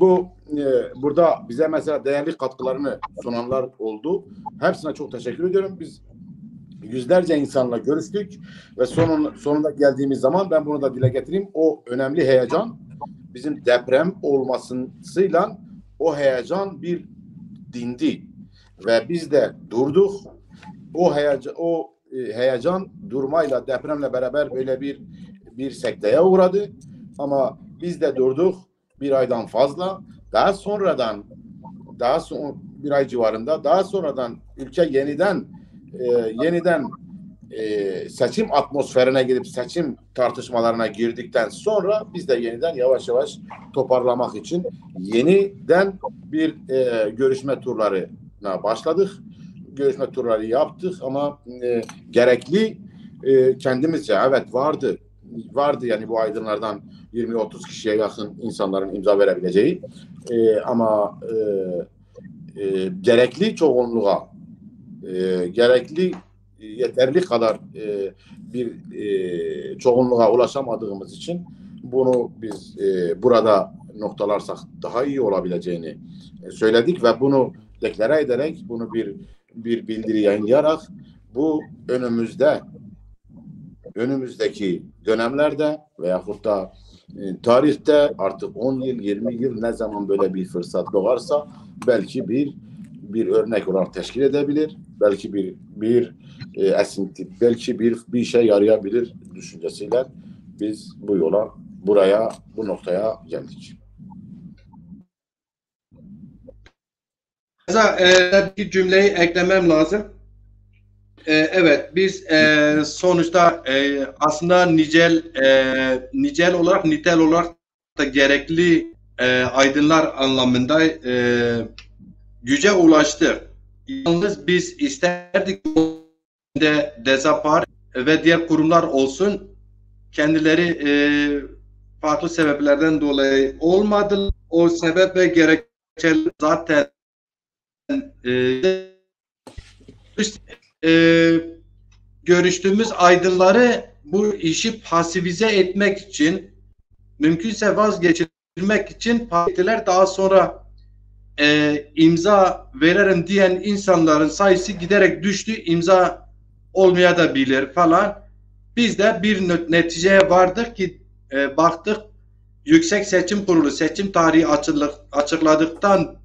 burada bize mesela değerli katkılarını sunanlar oldu. Hepsine çok teşekkür ediyorum. Biz yüzlerce insanla görüştük ve sonunda geldiğimiz zaman ben bunu da dile getireyim. O önemli heyecan bizim deprem olmasıyla o heyecan bir dindi ve biz de durduk. O heyecan durmayla depremle beraber böyle bir sekteye uğradı. Ama biz de durduk bir aydan fazla. Daha sonra bir ay civarında daha sonradan ülke yeniden seçim atmosferine girip seçim tartışmalarına girdikten sonra biz de yeniden yavaş yavaş toparlamak için yeniden bir görüşme turlarına başladık. Görüşme turları yaptık ama gerekli kendimizce evet vardı yani bu aydınlardan 20-30 kişiye yakın insanların imza verebileceği ama gerekli çoğunluğa gerekli yeterli kadar bir çoğunluğa ulaşamadığımız için bunu biz burada noktalarsak daha iyi olabileceğini söyledik ve bunu deklare ederek bunu bir bildiri yayınlayarak bu önümüzdeki dönemlerde veyahut da tarihte artık 10 yıl 20 yıl ne zaman böyle bir fırsat doğarsa belki bir örnek olarak teşkil edebilir. Belki bir esinti, belki bir işe yarayabilir düşüncesiyle biz bu noktaya geldik. Bir cümleyi eklemem lazım. Evet, biz sonuçta aslında nicel olarak, nitel olarak da gerekli aydınlar anlamında güce ulaştık. Yalnız biz isterdik de Dezapar ve diğer kurumlar olsun, kendileri farklı sebeplerden dolayı olmadı. O sebep ve gerekçeler zaten görüştüğümüz aydınları bu işi pasifize etmek için, mümkünse vazgeçirmek için partiler daha sonra imza veririm diyen insanların sayısı giderek düştü. İmza olmaya da bilir falan. Biz de bir neticeye vardık ki baktık Yüksek Seçim Kurulu seçim tarihi açıkladıktan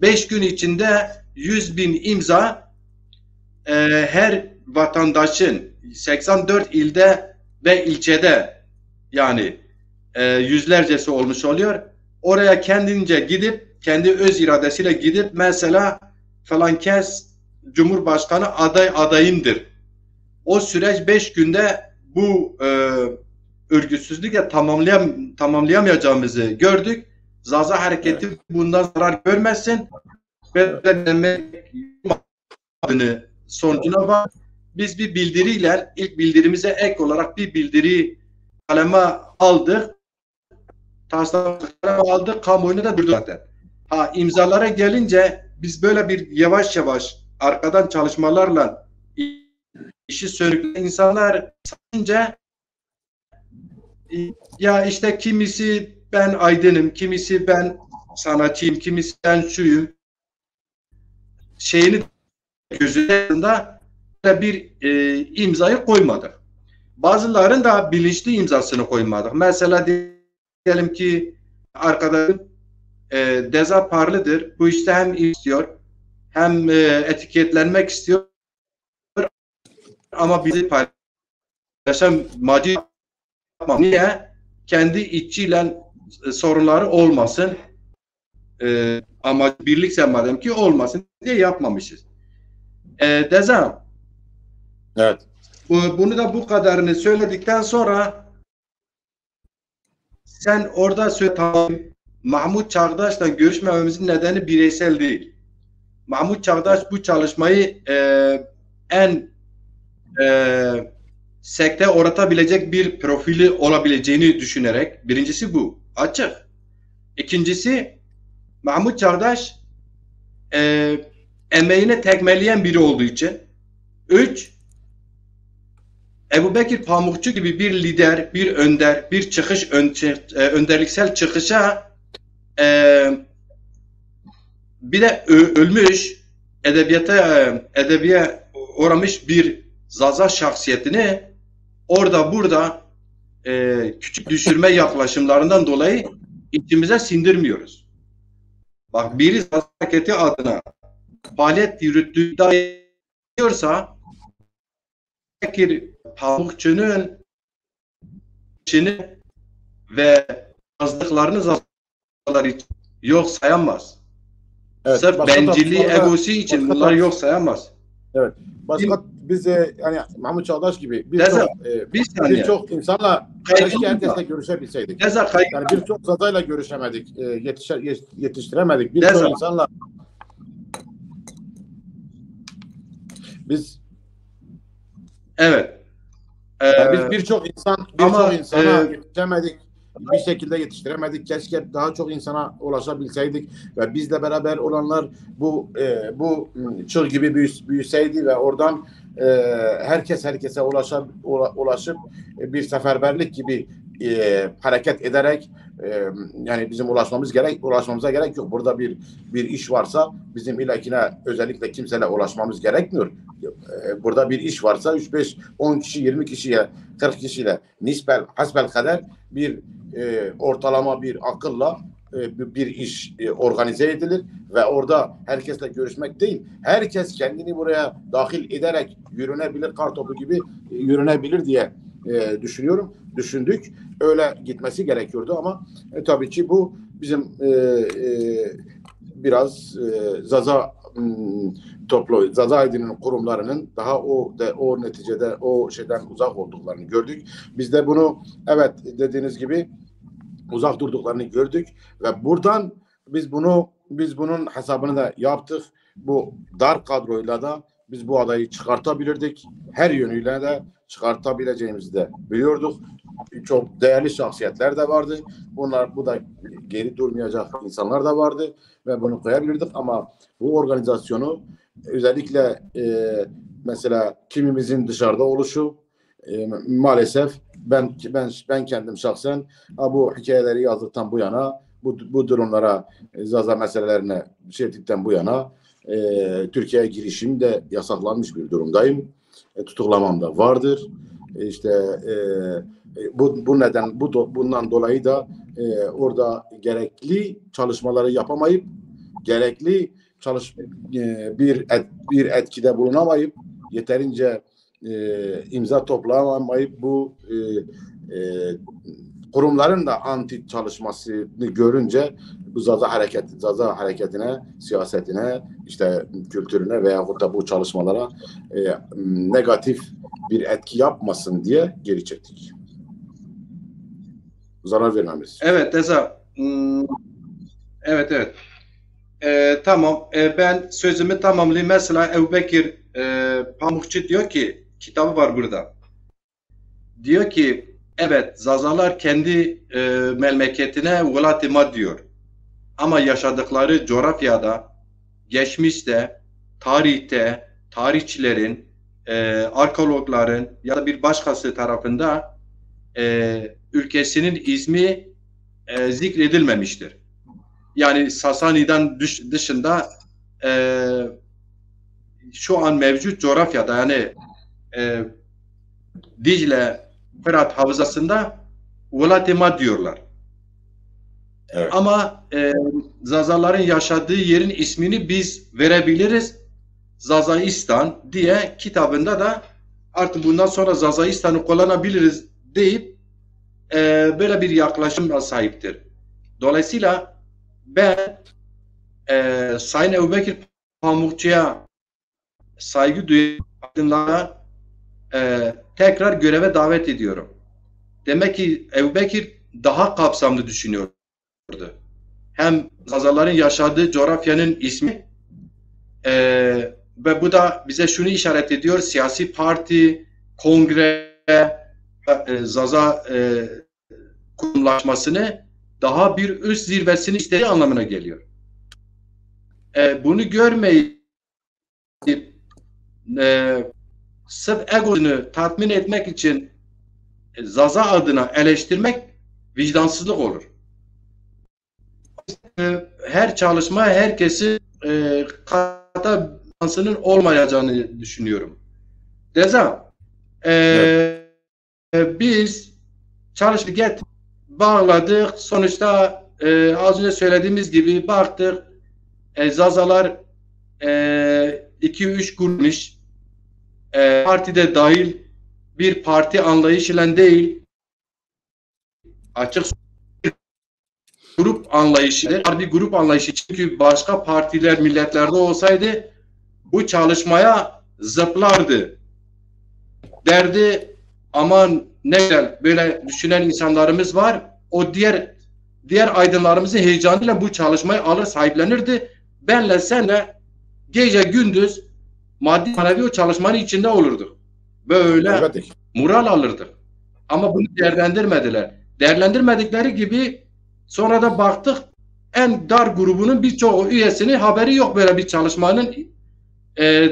5 gün içinde 100.000 imza her vatandaşın 84 ilde ve ilçede yani yüzlercesi olmuş oluyor. Oraya kendince gidip kendi öz iradesiyle gidip mesela falan kes Cumhurbaşkanı adayımdır. O süreç 5 günde bu örgütsüzlüğe tamamlayamayacağımızı gördük. Zaza hareketi bundan zarar görmesin ve demek sonucuna var. Biz bir bildiriyle ilk bildirimize ek olarak bir bildiri kaleme aldık. Taslakları aldık. Kamuoyuna da durduk zaten. İmzalara gelince biz böyle bir yavaş yavaş arkadan çalışmalarla işi sürükleyen insanlar sayınca ya işte kimisi ben aydınım, kimisi ben sanatçıyım, kimisi ben şuyum şeyini gözünde bir imzayı koymadık. Bazıların da bilinçli imzasını koymadık. Mesela diyelim ki arkadaşım Dezaparlıdır. Bu işte hem istiyor hem etiketlenmek istiyor ama bizi paylaşan maddi yapmam. Niye? Kendi içiyle sorunları olmasın ama birlikse madem ki olmasın diye yapmamışız. Deza. Evet. Bunu da bu kadarını söyledikten sonra sen orada tamam, Mahmut Çağdaş'la görüşmememizin nedeni bireysel değil. Mahmut Çağdaş bu çalışmayı en sekte uğratabilecek bir profili olabileceğini düşünerek birincisi bu. Açık. İkincisi Mahmut Çağdaş emeğini tekmeleyen biri olduğu için. 3 Ebubekir Pamukçu gibi bir lider, bir önder, bir çıkış, önderliksel çıkışa bir de ölmüş, edebiye uğramış bir Zaza şahsiyetini orada burada küçük düşürme yaklaşımlarından dolayı içimize sindirmiyoruz. Bak, biri Zaza hareketi adına faaliyet yürüttüğü iddia ediyorsa Bekir Pamukçu'nun işini ve yazdıklarını Zazalar için yok sayamaz. Evet, Sırf bencilliği, egosu için bunları yok sayamaz. Evet. Başka biz yani Mahmut Çağdaş gibi birçok insanla keşke herkesle görüşebilseydik. Yani birçok Zaza'yla görüşemedik, yetiştiremedik. Birçok insanla evet. Biz birçok insana yetişemedik. Bir şekilde yetiştiremedik. Keşke daha çok insana ulaşabilseydik ve bizle beraber olanlar bu çığ gibi büyüseydi ve oradan herkese ulaşıp bir seferberlik gibi hareket ederek yani bizim ulaşmamıza gerek yok. Burada bir iş varsa bizim ilakine özellikle kimseyle ulaşmamız gerekmiyor. Burada bir iş varsa 3-5, 10 kişi, 20 kişiye, 40 kişiyle hasbel kadar bir ortalama bir akılla bir iş organize edilir ve orada herkesle görüşmek değil, herkes kendini buraya dahil ederek yürünebilir, kartopu gibi yürünebilir diye düşündük. Öyle gitmesi gerekiyordu ama tabii ki bu bizim biraz Zaza Aydın'ın kurumlarının daha o neticede o şeyden uzak olduklarını gördük. Biz de bunu evet dediğiniz gibi uzak durduklarını gördük ve buradan biz bunun hesabını da yaptık. Bu dar kadroyla da biz bu adayı çıkartabilirdik. Her yönüyle de çıkartabileceğimizi de biliyorduk. Çok değerli şahsiyetler de vardı. Bu da geri durmayacak insanlar da vardı ve bunu koyabilirdik ama bu organizasyonu özellikle mesela kimimizin dışarıda oluşu maalesef ben kendim şahsen bu hikayeleri yazdıktan bu yana bu durumlara Zaza meselelerine ettikten bu yana Türkiye'ye girişim de yasaklanmış bir durumdayım. Tutuklamam da vardır. İşte bundan dolayı da orada gerekli çalışmaları yapamayıp gerekli bir etkide bulunamayıp yeterince imza toplayamayıp bu kurumların da anti çalışmasını görünce bu Zaza hareketine, siyasetine, işte kültürüne veyahut da bu çalışmalara negatif bir etki yapmasın diye geri çektik. Zarar vermemiz. Evet Eza. Evet. Tamam. Ben sözümü tamamlayayım. Mesela Ebubekir Pamukçu diyor ki, kitabı var burada. Diyor ki evet, Zazalar kendi memleketine velatima diyor. Ama yaşadıkları coğrafyada, geçmişte, tarihte, tarihçilerin, arkeologların ya da bir başkası tarafında ülkesinin ismi zikredilmemiştir. Yani Sasani'den dışında şu an mevcut coğrafyada yani Dicle, Fırat Havzası'nda velatima diyorlar. Evet. Ama Zazaların yaşadığı yerin ismini biz verebiliriz. Zazaistan diye kitabında da artık bundan sonra Zazaistan'ı kullanabiliriz deyip böyle bir yaklaşımla sahiptir. Dolayısıyla ben Sayın Ebubekir Pamukçu'ya saygı duyuyorlar, tekrar göreve davet ediyorum. Demek ki Ebubekir daha kapsamlı düşünüyordu. Hem Zazaların yaşadığı coğrafyanın ismi ve bu da bize şunu işaret ediyor: siyasi parti, kongre, Zaza kurumlaşmasını daha bir üst zirvesini istediği anlamına geliyor. Bunu görmeyip sırf egosunu tatmin etmek için Zaza adına eleştirmek vicdansızlık olur. Her çalışma herkesi kata şansının olmayacağını düşünüyorum. Deza, Evet. biz çalıştık, bağladık. Sonuçta az önce söylediğimiz gibi baktık. Zazalar 2-3 kurmuş. Partide dahil bir parti anlayışıyla değil, açık grup anlayışı, bir grup anlayışı. Çünkü başka partiler milletlerde olsaydı bu çalışmaya zıplardı. Derdi aman ne güzel böyle düşünen insanlarımız var. O diğer aydınlarımızın heyecanıyla bu çalışmayı alır sahiplenirdi. Benle senle gece gündüz maddi manevi o çalışmanın içinde olurduk. Böyle Elbette. moral alırdık. Ama bunu değerlendirmediler. Değerlendirmedikleri gibi sonra da baktık en dar grubunun birçok üyesinin haberi yok böyle bir çalışmanın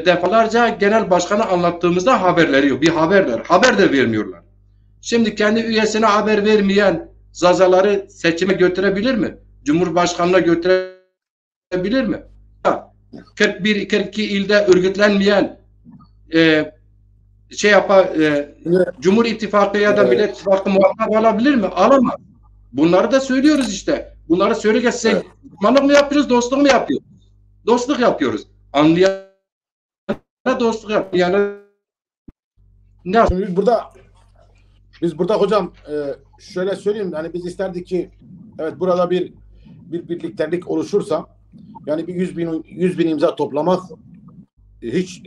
defalarca genel başkanı anlattığımızda haberleri yok. Bir haberler. Haber de vermiyorlar. Şimdi kendi üyesine haber vermeyen Zazaları seçime götürebilir mi? Cumhurbaşkanına götürebilir mi? 41-42 ilde örgütlenmeyen Cumhur İttifakı ya da Millet İttifakı muhatap alabilir mi? Alamaz. Bunları da söylüyoruz işte. Bunları söylerken düşmanlık mı yapıyoruz, dostluk mu yapıyoruz? Dostluk yapıyoruz. Anlayana dostluk yapıyoruz. Şimdi biz burada hocam şöyle söyleyeyim, yani biz isterdik ki evet burada bir birliktelik oluşursa, yani bir 100 bin imza toplamak hiç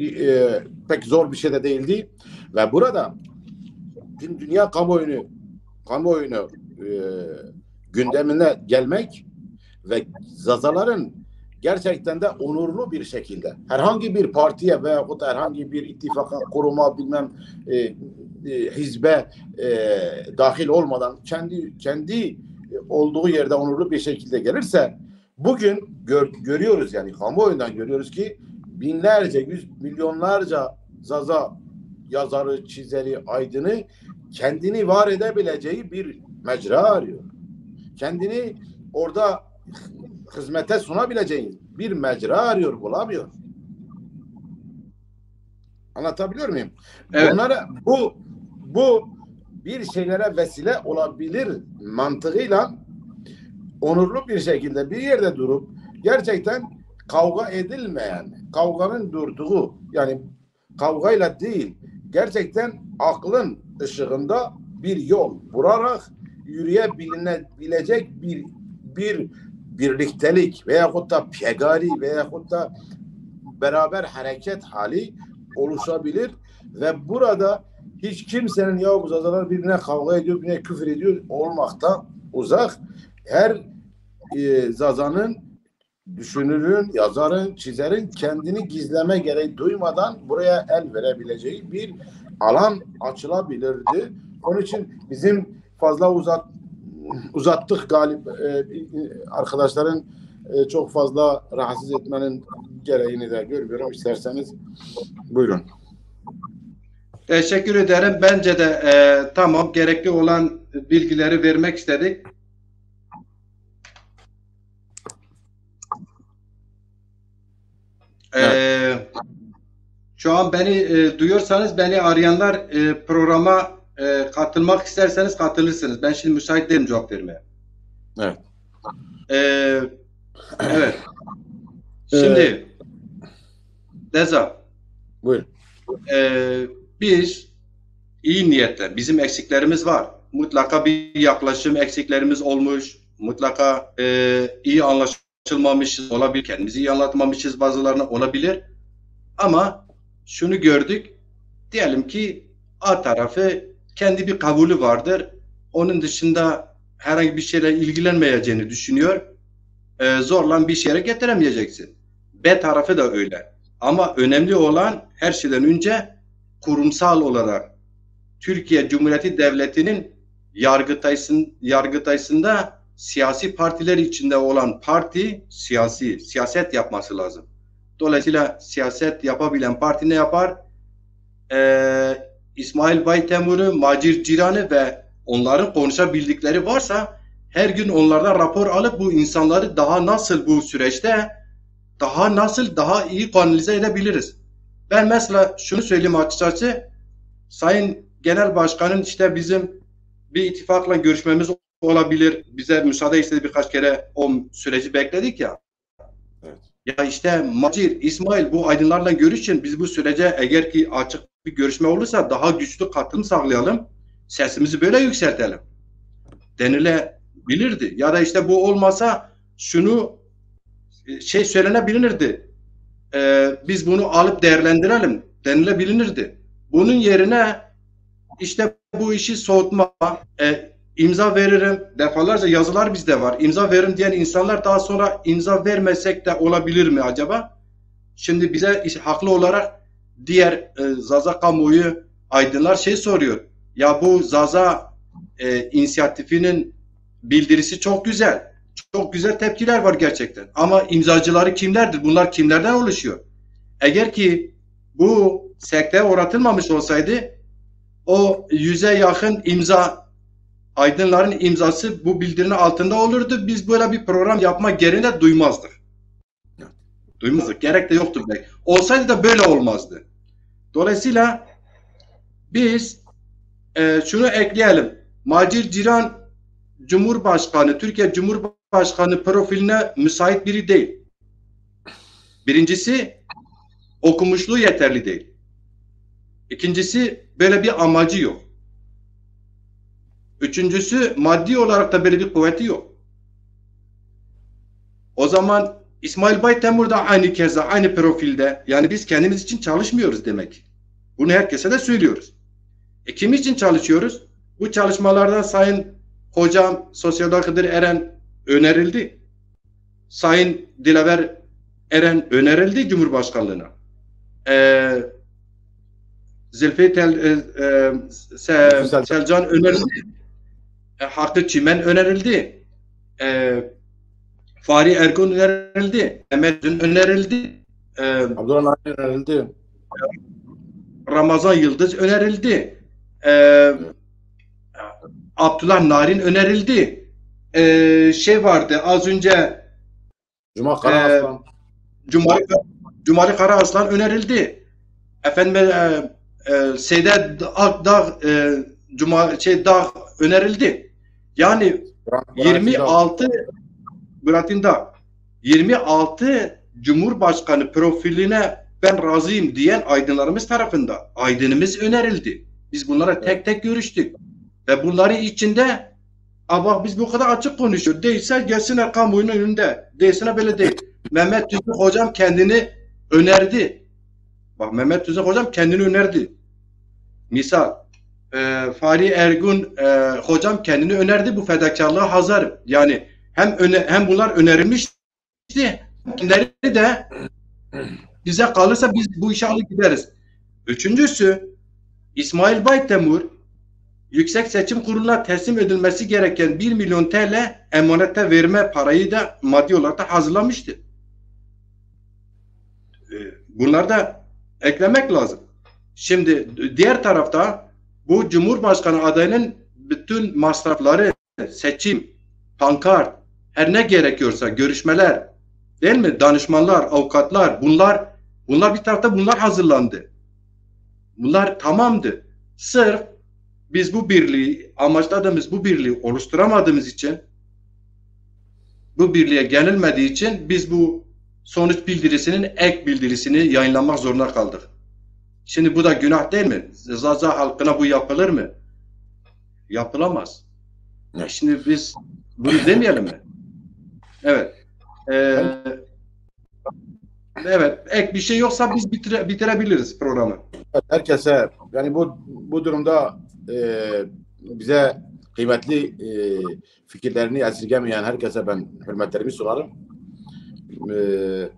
pek zor bir şey de değildi ve burada tüm dünya kamuoyunu gündemine gelmek ve Zazaların gerçekten de onurlu bir şekilde herhangi bir partiye veya herhangi bir ittifaka, kuruma, bilmem hizbe dahil olmadan kendi olduğu yerde onurlu bir şekilde gelirse, bugün görüyoruz, yani kamuoyundan görüyoruz ki binlerce, milyonlarca Zaza yazarı, çizeri, aydını kendini var edebileceği bir mecra arıyor. Kendini orada hizmete sunabileceği bir mecra arıyor, bulamıyor. Anlatabiliyor muyum? Evet. Onlara bu bir şeylere vesile olabilir mantığıyla onurlu bir şekilde bir yerde durup gerçekten kavga edilmeyen, kavganın durduğu, yani kavgayla değil, gerçekten aklın ışığında bir yol bularak yürüyebilecek bir birliktelik veyahut da pegari veyahut da beraber hareket hali oluşabilir ve burada hiç kimsenin ya bu Zazalar birbirine kavga ediyor, birbirine küfür ediyor olmaktan uzak, her Zaza'nın, düşünürün, yazarın, çizerin kendini gizleme gereği duymadan buraya el verebileceği bir alan açılabilirdi. Onun için bizim fazla uzattık galip, arkadaşların çok fazla rahatsız etmenin gereğini de görmüyorum. İsterseniz buyurun. Teşekkür ederim. Bence de tamam, gerekli olan bilgileri vermek istedik. Evet. Şu an beni duyuyorsanız, beni arayanlar programa katılmak isterseniz katılırsınız. Ben şimdi müsait değilim cevap vermeye. Evet. Evet. Şimdi Deza, buyurun. Biz iyi niyetle, bizim eksiklerimiz var. Mutlaka bir yaklaşım eksiklerimiz olmuş. Mutlaka iyi anlaşılmamışız olabilir. Kendimizi iyi anlatmamışız bazılarına olabilir. Ama şunu gördük. Diyelim ki A tarafı kendi bir kabulü vardır. Onun dışında herhangi bir şeyle ilgilenmeyeceğini düşünüyor. Zorla bir şeye getiremeyeceksin. B tarafı da öyle. Ama önemli olan her şeyden önce kurumsal olarak Türkiye Cumhuriyeti Devleti'nin yargıtaysında siyasi partiler içinde olan parti siyaset yapması lazım. Dolayısıyla siyaset yapabilen parti ne yapar? İsmail Baytemur'u, Macir Ciran'ı ve onların konuşabildikleri varsa her gün onlardan rapor alıp bu insanları daha nasıl bu süreçte daha iyi kanalize edebiliriz. Ben mesela şunu söyleyeyim açıkçası, Sayın Genel Başkan'ın işte bizim bir ittifakla görüşmemiz olabilir. Bize müsaade istedi, birkaç kere o süreci bekledik ya. Evet. Ya işte Macir, İsmail bu aydınlarla görüşün. Biz bu sürece eğer ki açık bir görüşme olursa daha güçlü katılım sağlayalım. Sesimizi böyle yükseltelim denilebilirdi. Ya da işte bu olmasa şunu söylenebilirdi. Biz bunu alıp değerlendirelim denilebilirdi. Bunun yerine işte bu işi soğutma, imza veririm, defalarca yazılar bizde var. İmza veririm diyen insanlar daha sonra imza vermesek de olabilir mi acaba? Şimdi bize haklı olarak diğer Zaza kamuoyu aydınlar soruyor. Ya bu Zaza inisiyatifinin bildirisi çok güzel. Çok güzel tepkiler var gerçekten. Ama imzacıları kimlerdir? Bunlar kimlerden oluşuyor? Eğer ki bu sekteye uğratılmamış olsaydı o 100'e yakın aydınların imzası bu bildirinin altında olurdu. Biz böyle bir program yapma gereğini duymazdık. Duymazdık. Gerek de yoktur belki. Olsaydı da böyle olmazdı. Dolayısıyla biz şunu ekleyelim. Macir Ciran Cumhurbaşkanı, Türkiye Cumhurbaşkanı profiline müsait biri değil. Birincisi, okumuşluğu yeterli değil. İkincisi, böyle bir amacı yok. Üçüncüsü, maddi olarak da böyle bir kuvveti yok. O zaman İsmail Baytemur da aynı keza, aynı profilde. Yani biz kendimiz için çalışmıyoruz demek. Bunu herkese de söylüyoruz. Kim için çalışıyoruz? Bu çalışmalardan Sayın Hocam Sosyal Kadir Eren önerildi. Sayın Dilaver Eren önerildi Cumhurbaşkanlığına. Zülfü Selcan önerildi. Hakkı Çimen önerildi. Fahri Ergun önerildi. Mehmet Dün önerildi. Abdullah Narin önerildi. Ramazan Yıldız önerildi. Abdullah Narin önerildi. Vardı az önce Cuma Karaaslan. Cumali Karaaslan önerildi. Efendim Seyde Akdağ Dağ önerildi. Yani 26 Cumhurbaşkanı profiline ben razıyım diyen aydınlarımız tarafında. Aydınımız önerildi. Biz bunlara tek tek görüştük. Ve bunları içinde bak biz bu kadar açık konuşuyor. Değilse gelsinler kamuoyunun önünde. Değilse böyle değil. Mehmet Tüzük hocam kendini önerdi. Bak Mehmet Tüzük hocam kendini önerdi. Misal Fahri Ergun hocam kendini önerdi, bu fedakarlığa hazırım. Yani hem bunlar önerilmişti, kendileri de bize kalırsa biz bu işe alıp gideriz. Üçüncüsü, İsmail Baytemur Yüksek Seçim Kurulu'na teslim edilmesi gereken 1 milyon TL emanete verme parayı da maddi olarak da hazırlamıştı. Bunları da eklemek lazım. Şimdi diğer tarafta bu Cumhurbaşkanı adayının bütün masrafları, seçim, pankart, her ne gerekiyorsa görüşmeler, değil mi? Danışmanlar, avukatlar, bunlar bir tarafta bunlar hazırlandı. Bunlar tamamdı. Sırf biz bu birliği, amaçladığımız bu birliği oluşturamadığımız için, bu birliğe gelilmediği için biz bu sonuç bildirisinin ek bildirisini yayınlamak zorunda kaldık. Şimdi bu da günah değil mi? Zaza halkına bu yapılır mı? Yapılamaz. Şimdi biz bunu demeyelim mi? Evet. Evet. Ek bir şey yoksa biz bitirebiliriz programı. Herkese yani bu durumda bize kıymetli fikirlerini esirgemeyen herkese ben hürmetlerimi sunarım.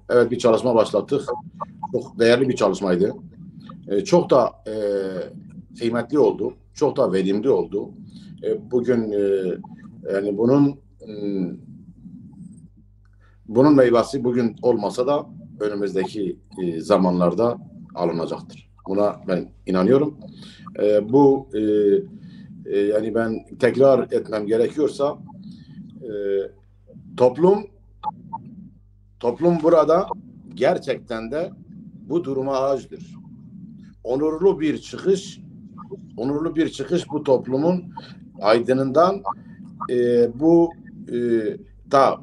Evet, bir çalışma başlattık. Çok değerli bir çalışmaydı. Çok da kıymetli oldu. Çok da verimli oldu. Bugün yani bunun meyvesi bugün olmasa da önümüzdeki zamanlarda alınacaktır. Buna ben inanıyorum. Bu yani ben tekrar etmem gerekiyorsa toplum burada gerçekten de bu duruma hazırdır. Onurlu bir çıkış bu toplumun aydınından bu da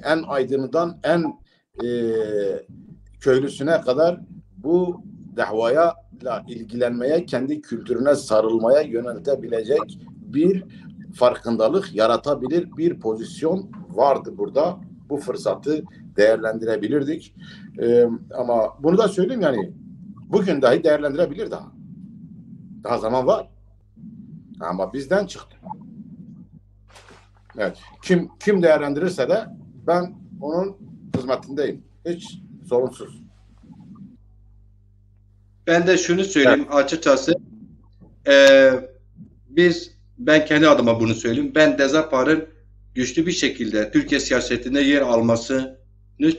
en aydınından en köylüsüne kadar bu davaya ilgilenmeye, kendi kültürüne sarılmaya yöneltebilecek bir farkındalık yaratabilir bir pozisyon vardı burada. Bu fırsatı değerlendirebilirdik. Ama bunu da söyleyeyim, yani bugün dahi değerlendirebilir daha. Daha zaman var. Ama bizden çıktı. Evet. Kim değerlendirirse de ben onun hizmetindeyim. Hiç sorunsuz. Ben de şunu söyleyeyim, evet. Açıkçası ben kendi adıma bunu söyleyeyim. Ben Dezapar'ın güçlü bir şekilde Türkiye siyasetinde yer almasını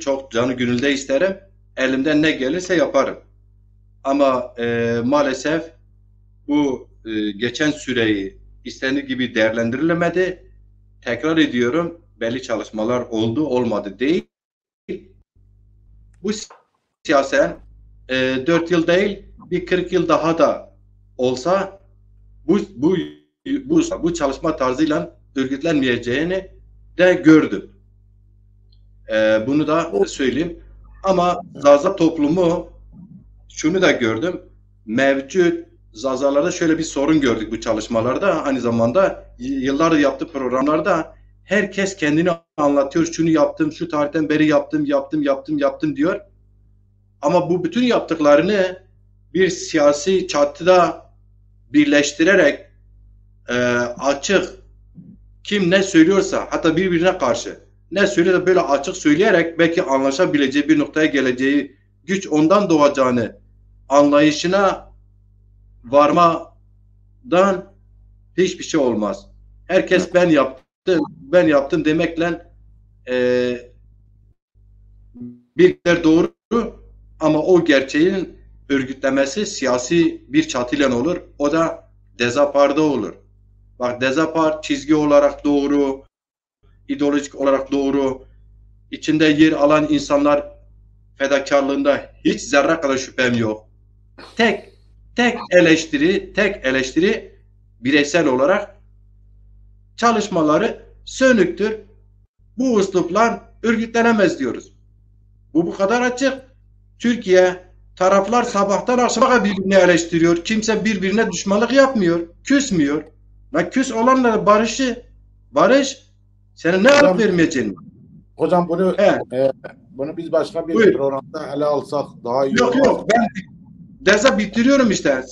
çok canı gönülde isterim. Elimden ne gelirse yaparım. Ama maalesef bu geçen süreyi istendiği gibi değerlendirilemedi. Tekrar ediyorum, belli çalışmalar oldu, olmadı değil. Bu siyaset 4 yıl değil, bir 40 yıl daha da olsa bu çalışma tarzıyla örgütlenmeyeceğini de gördüm. Bunu da söyleyeyim. Ama Zaza toplumu, şunu da gördüm. Mevcut Zazalarda şöyle bir sorun gördük bu çalışmalarda. Aynı zamanda yıllardır yaptığı programlarda herkes kendini anlatıyor. Şunu yaptım, şu tarihten beri yaptım diyor. Ama bu bütün yaptıklarını bir siyasi çatıda birleştirerek açık, kim ne söylüyorsa, hatta birbirine karşı ne söylüyorsa böyle açık söyleyerek belki anlaşabileceği bir noktaya geleceği, güç ondan doğacağını anlayışına varmadan hiçbir şey olmaz. Herkes ben yaptım demekle bir doğru, ama o gerçeğin örgütlemesi siyasi bir çatıyla olur. O da Dezapar'da olur. Bak, Dezapar çizgi olarak doğru, ideolojik olarak doğru, içinde yer alan insanlar fedakarlığında hiç zerre kadar şüphem yok. Tek eleştiri bireysel olarak çalışmaları sönüktür. Bu üslupla örgütlenemez diyoruz. Bu kadar açık. Türkiye, taraflar sabahtan akşama kadar birbirini eleştiriyor. Kimse birbirine düşmanlık yapmıyor, küsmüyor. Lan küs olanla barış senin ne alıp vermeyeceğini. Hocam bunu biz başka bir programda ele alsak daha iyi olur. Yok ben derse bitiriyorum işte.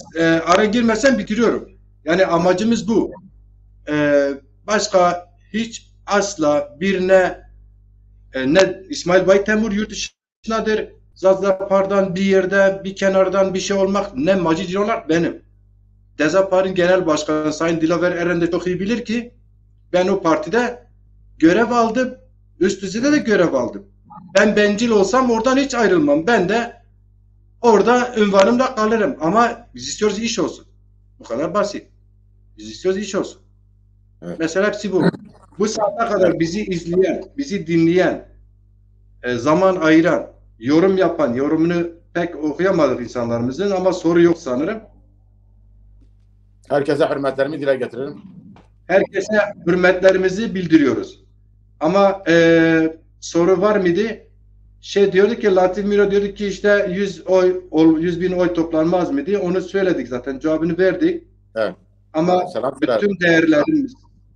Ara girmesen bitiriyorum. Yani amacımız bu. Başka hiç asla birine ne İsmail Baytemur yurt dışındadır. Zazapar'dan bir yerde bir kenardan bir şey olmak ne Macit olarak benim. Dezapar'ın genel başkanı Sayın Dilaver Eren de çok iyi bilir ki ben o partide görev aldım. Üst düzeyde de görev aldım. Ben bencil olsam oradan hiç ayrılmam. Ben de orada ünvanımla kalırım. Ama biz istiyoruz iş olsun. Bu kadar basit. Biz istiyoruz iş olsun. Evet. Mesela hepsi bu. Bu saate kadar bizi izleyen, bizi dinleyen, zaman ayıran, yorum yapan, yorumunu pek okuyamadık insanlarımızın ama soru yok sanırım. Herkese hürmetlerimi dile getiririm. Herkese hürmetlerimizi bildiriyoruz. Ama soru var mıydı? Diyordu ki Latif Miro diyordu ki işte 100 bin oy toplanmaz mıydı? Onu söyledik zaten. Cevabını verdik. Evet. Ama bütün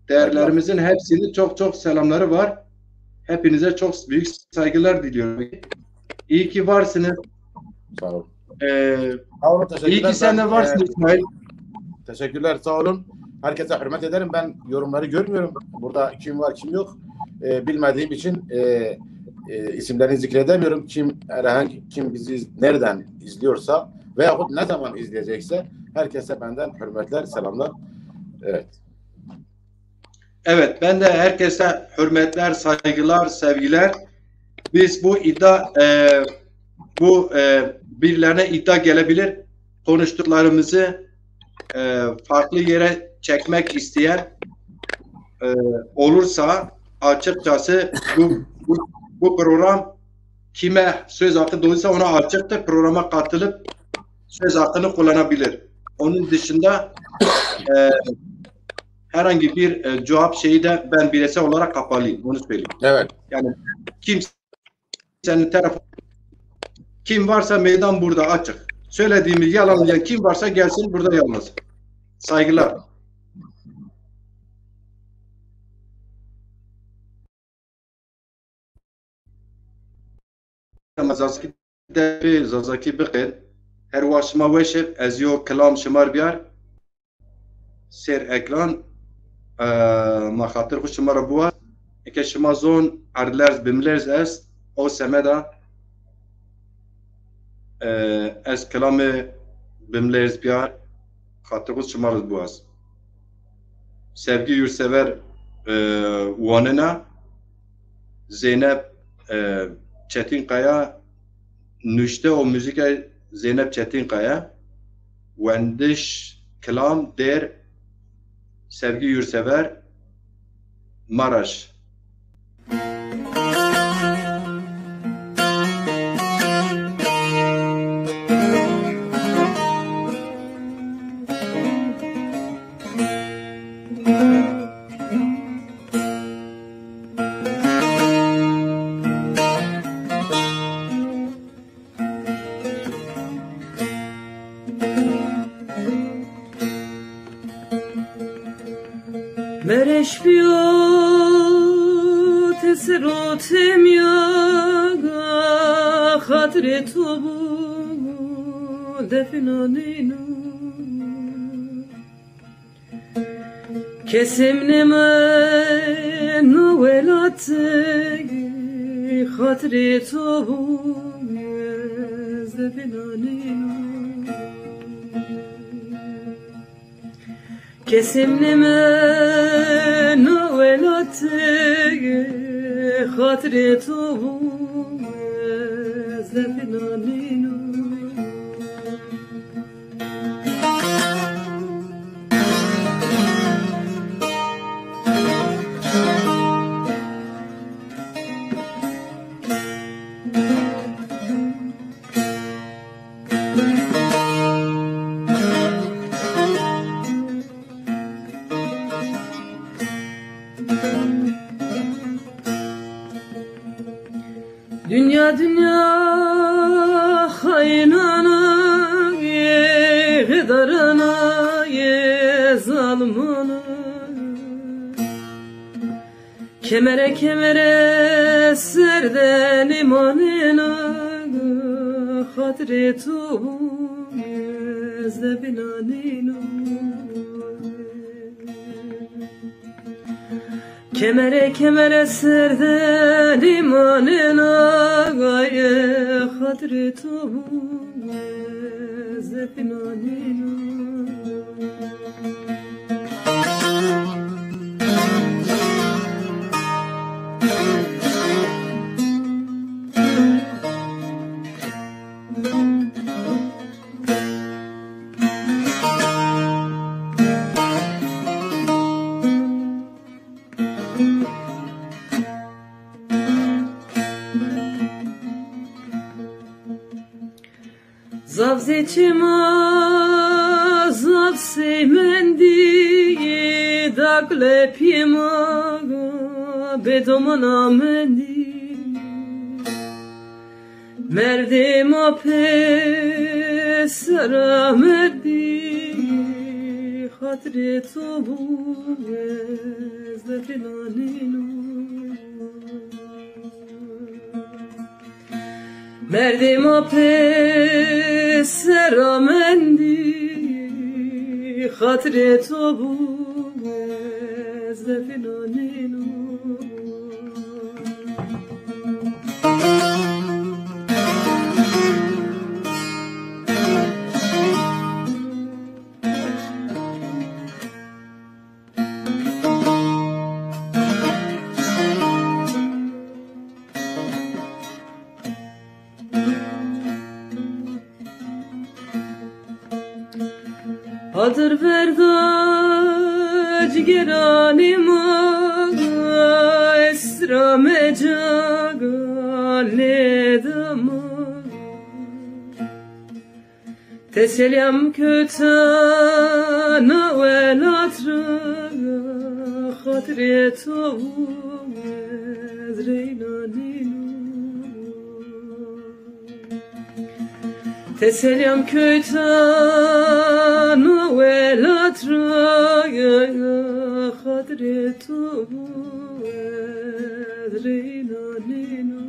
değerlerimizin hepsinin çok selamları var. Hepinize çok büyük saygılar diliyorum. İyi ki varsınız. Sağ olun. Sağ olun, İyi ki sen de varsın İsmail. Teşekkürler, sağ olun. Herkese hürmet ederim. Ben yorumları görmüyorum. Burada kim var kim yok. Bilmediğim için isimlerini zikredemiyorum. Kim bizi nereden izliyorsa veyahut ne zaman izleyecekse herkese benden hürmetler, selamlar. Evet. Evet, ben de herkese hürmetler, saygılar, sevgiler. Biz bu birilerine iddia gelebilir. konuştuklarımızı farklı yere çekmek isteyen olursa açıkçası bu program kime söz hakkı doğuysa ona açıktır. Programa katılıp söz hakkını kullanabilir. Onun dışında herhangi bir cevap şeyi de ben bireysel olarak kapalıyım. Onu söyleyeyim. Evet. Yani kimsenin tarafı kim varsa meydan burada açık. Söylediğimiz yalanlayan kim varsa gelsin burada yalnız. Saygılar. Zazaki bixir her vaşma veşir ez yo kelam şımar biyar ser ekran maxatir xu şımara buwa eke şıma zon ardlerz bimlerz est o semeda ez kelamı bimlerz biyar xatir xu şımarız buwaz sevgi yursever wanena Zeynep Çetinkaya nüşte o müzike Zeynep Çetinkaya wendiş kelam der sevgi yursever Maraş. Mereş biyo tesrotem yaga khatre tu defnaninu kesim neme nuvelat khatre tu defnaninu kesimleme nuvelate hatire tu zefnaninu Dünya dünya haynana ye gıdarana ye zalmana kemere kemere serden imanına hatire tu zebinaninu kemere kemere serden imanına gaye hatire tu zebinaninu Zavzeçima zavsemendi dakle pima bedomana mendi merdema pe sara merdi hatire tu zefnaninu Merdima pe seramendi hatire tu zefnaninu Adır verdac geranima esrame cagalledama Teselyam kötana velatra Khatre tovu ezreynaninu Teselyam kötana velatra Khatre tovu ezreynaninu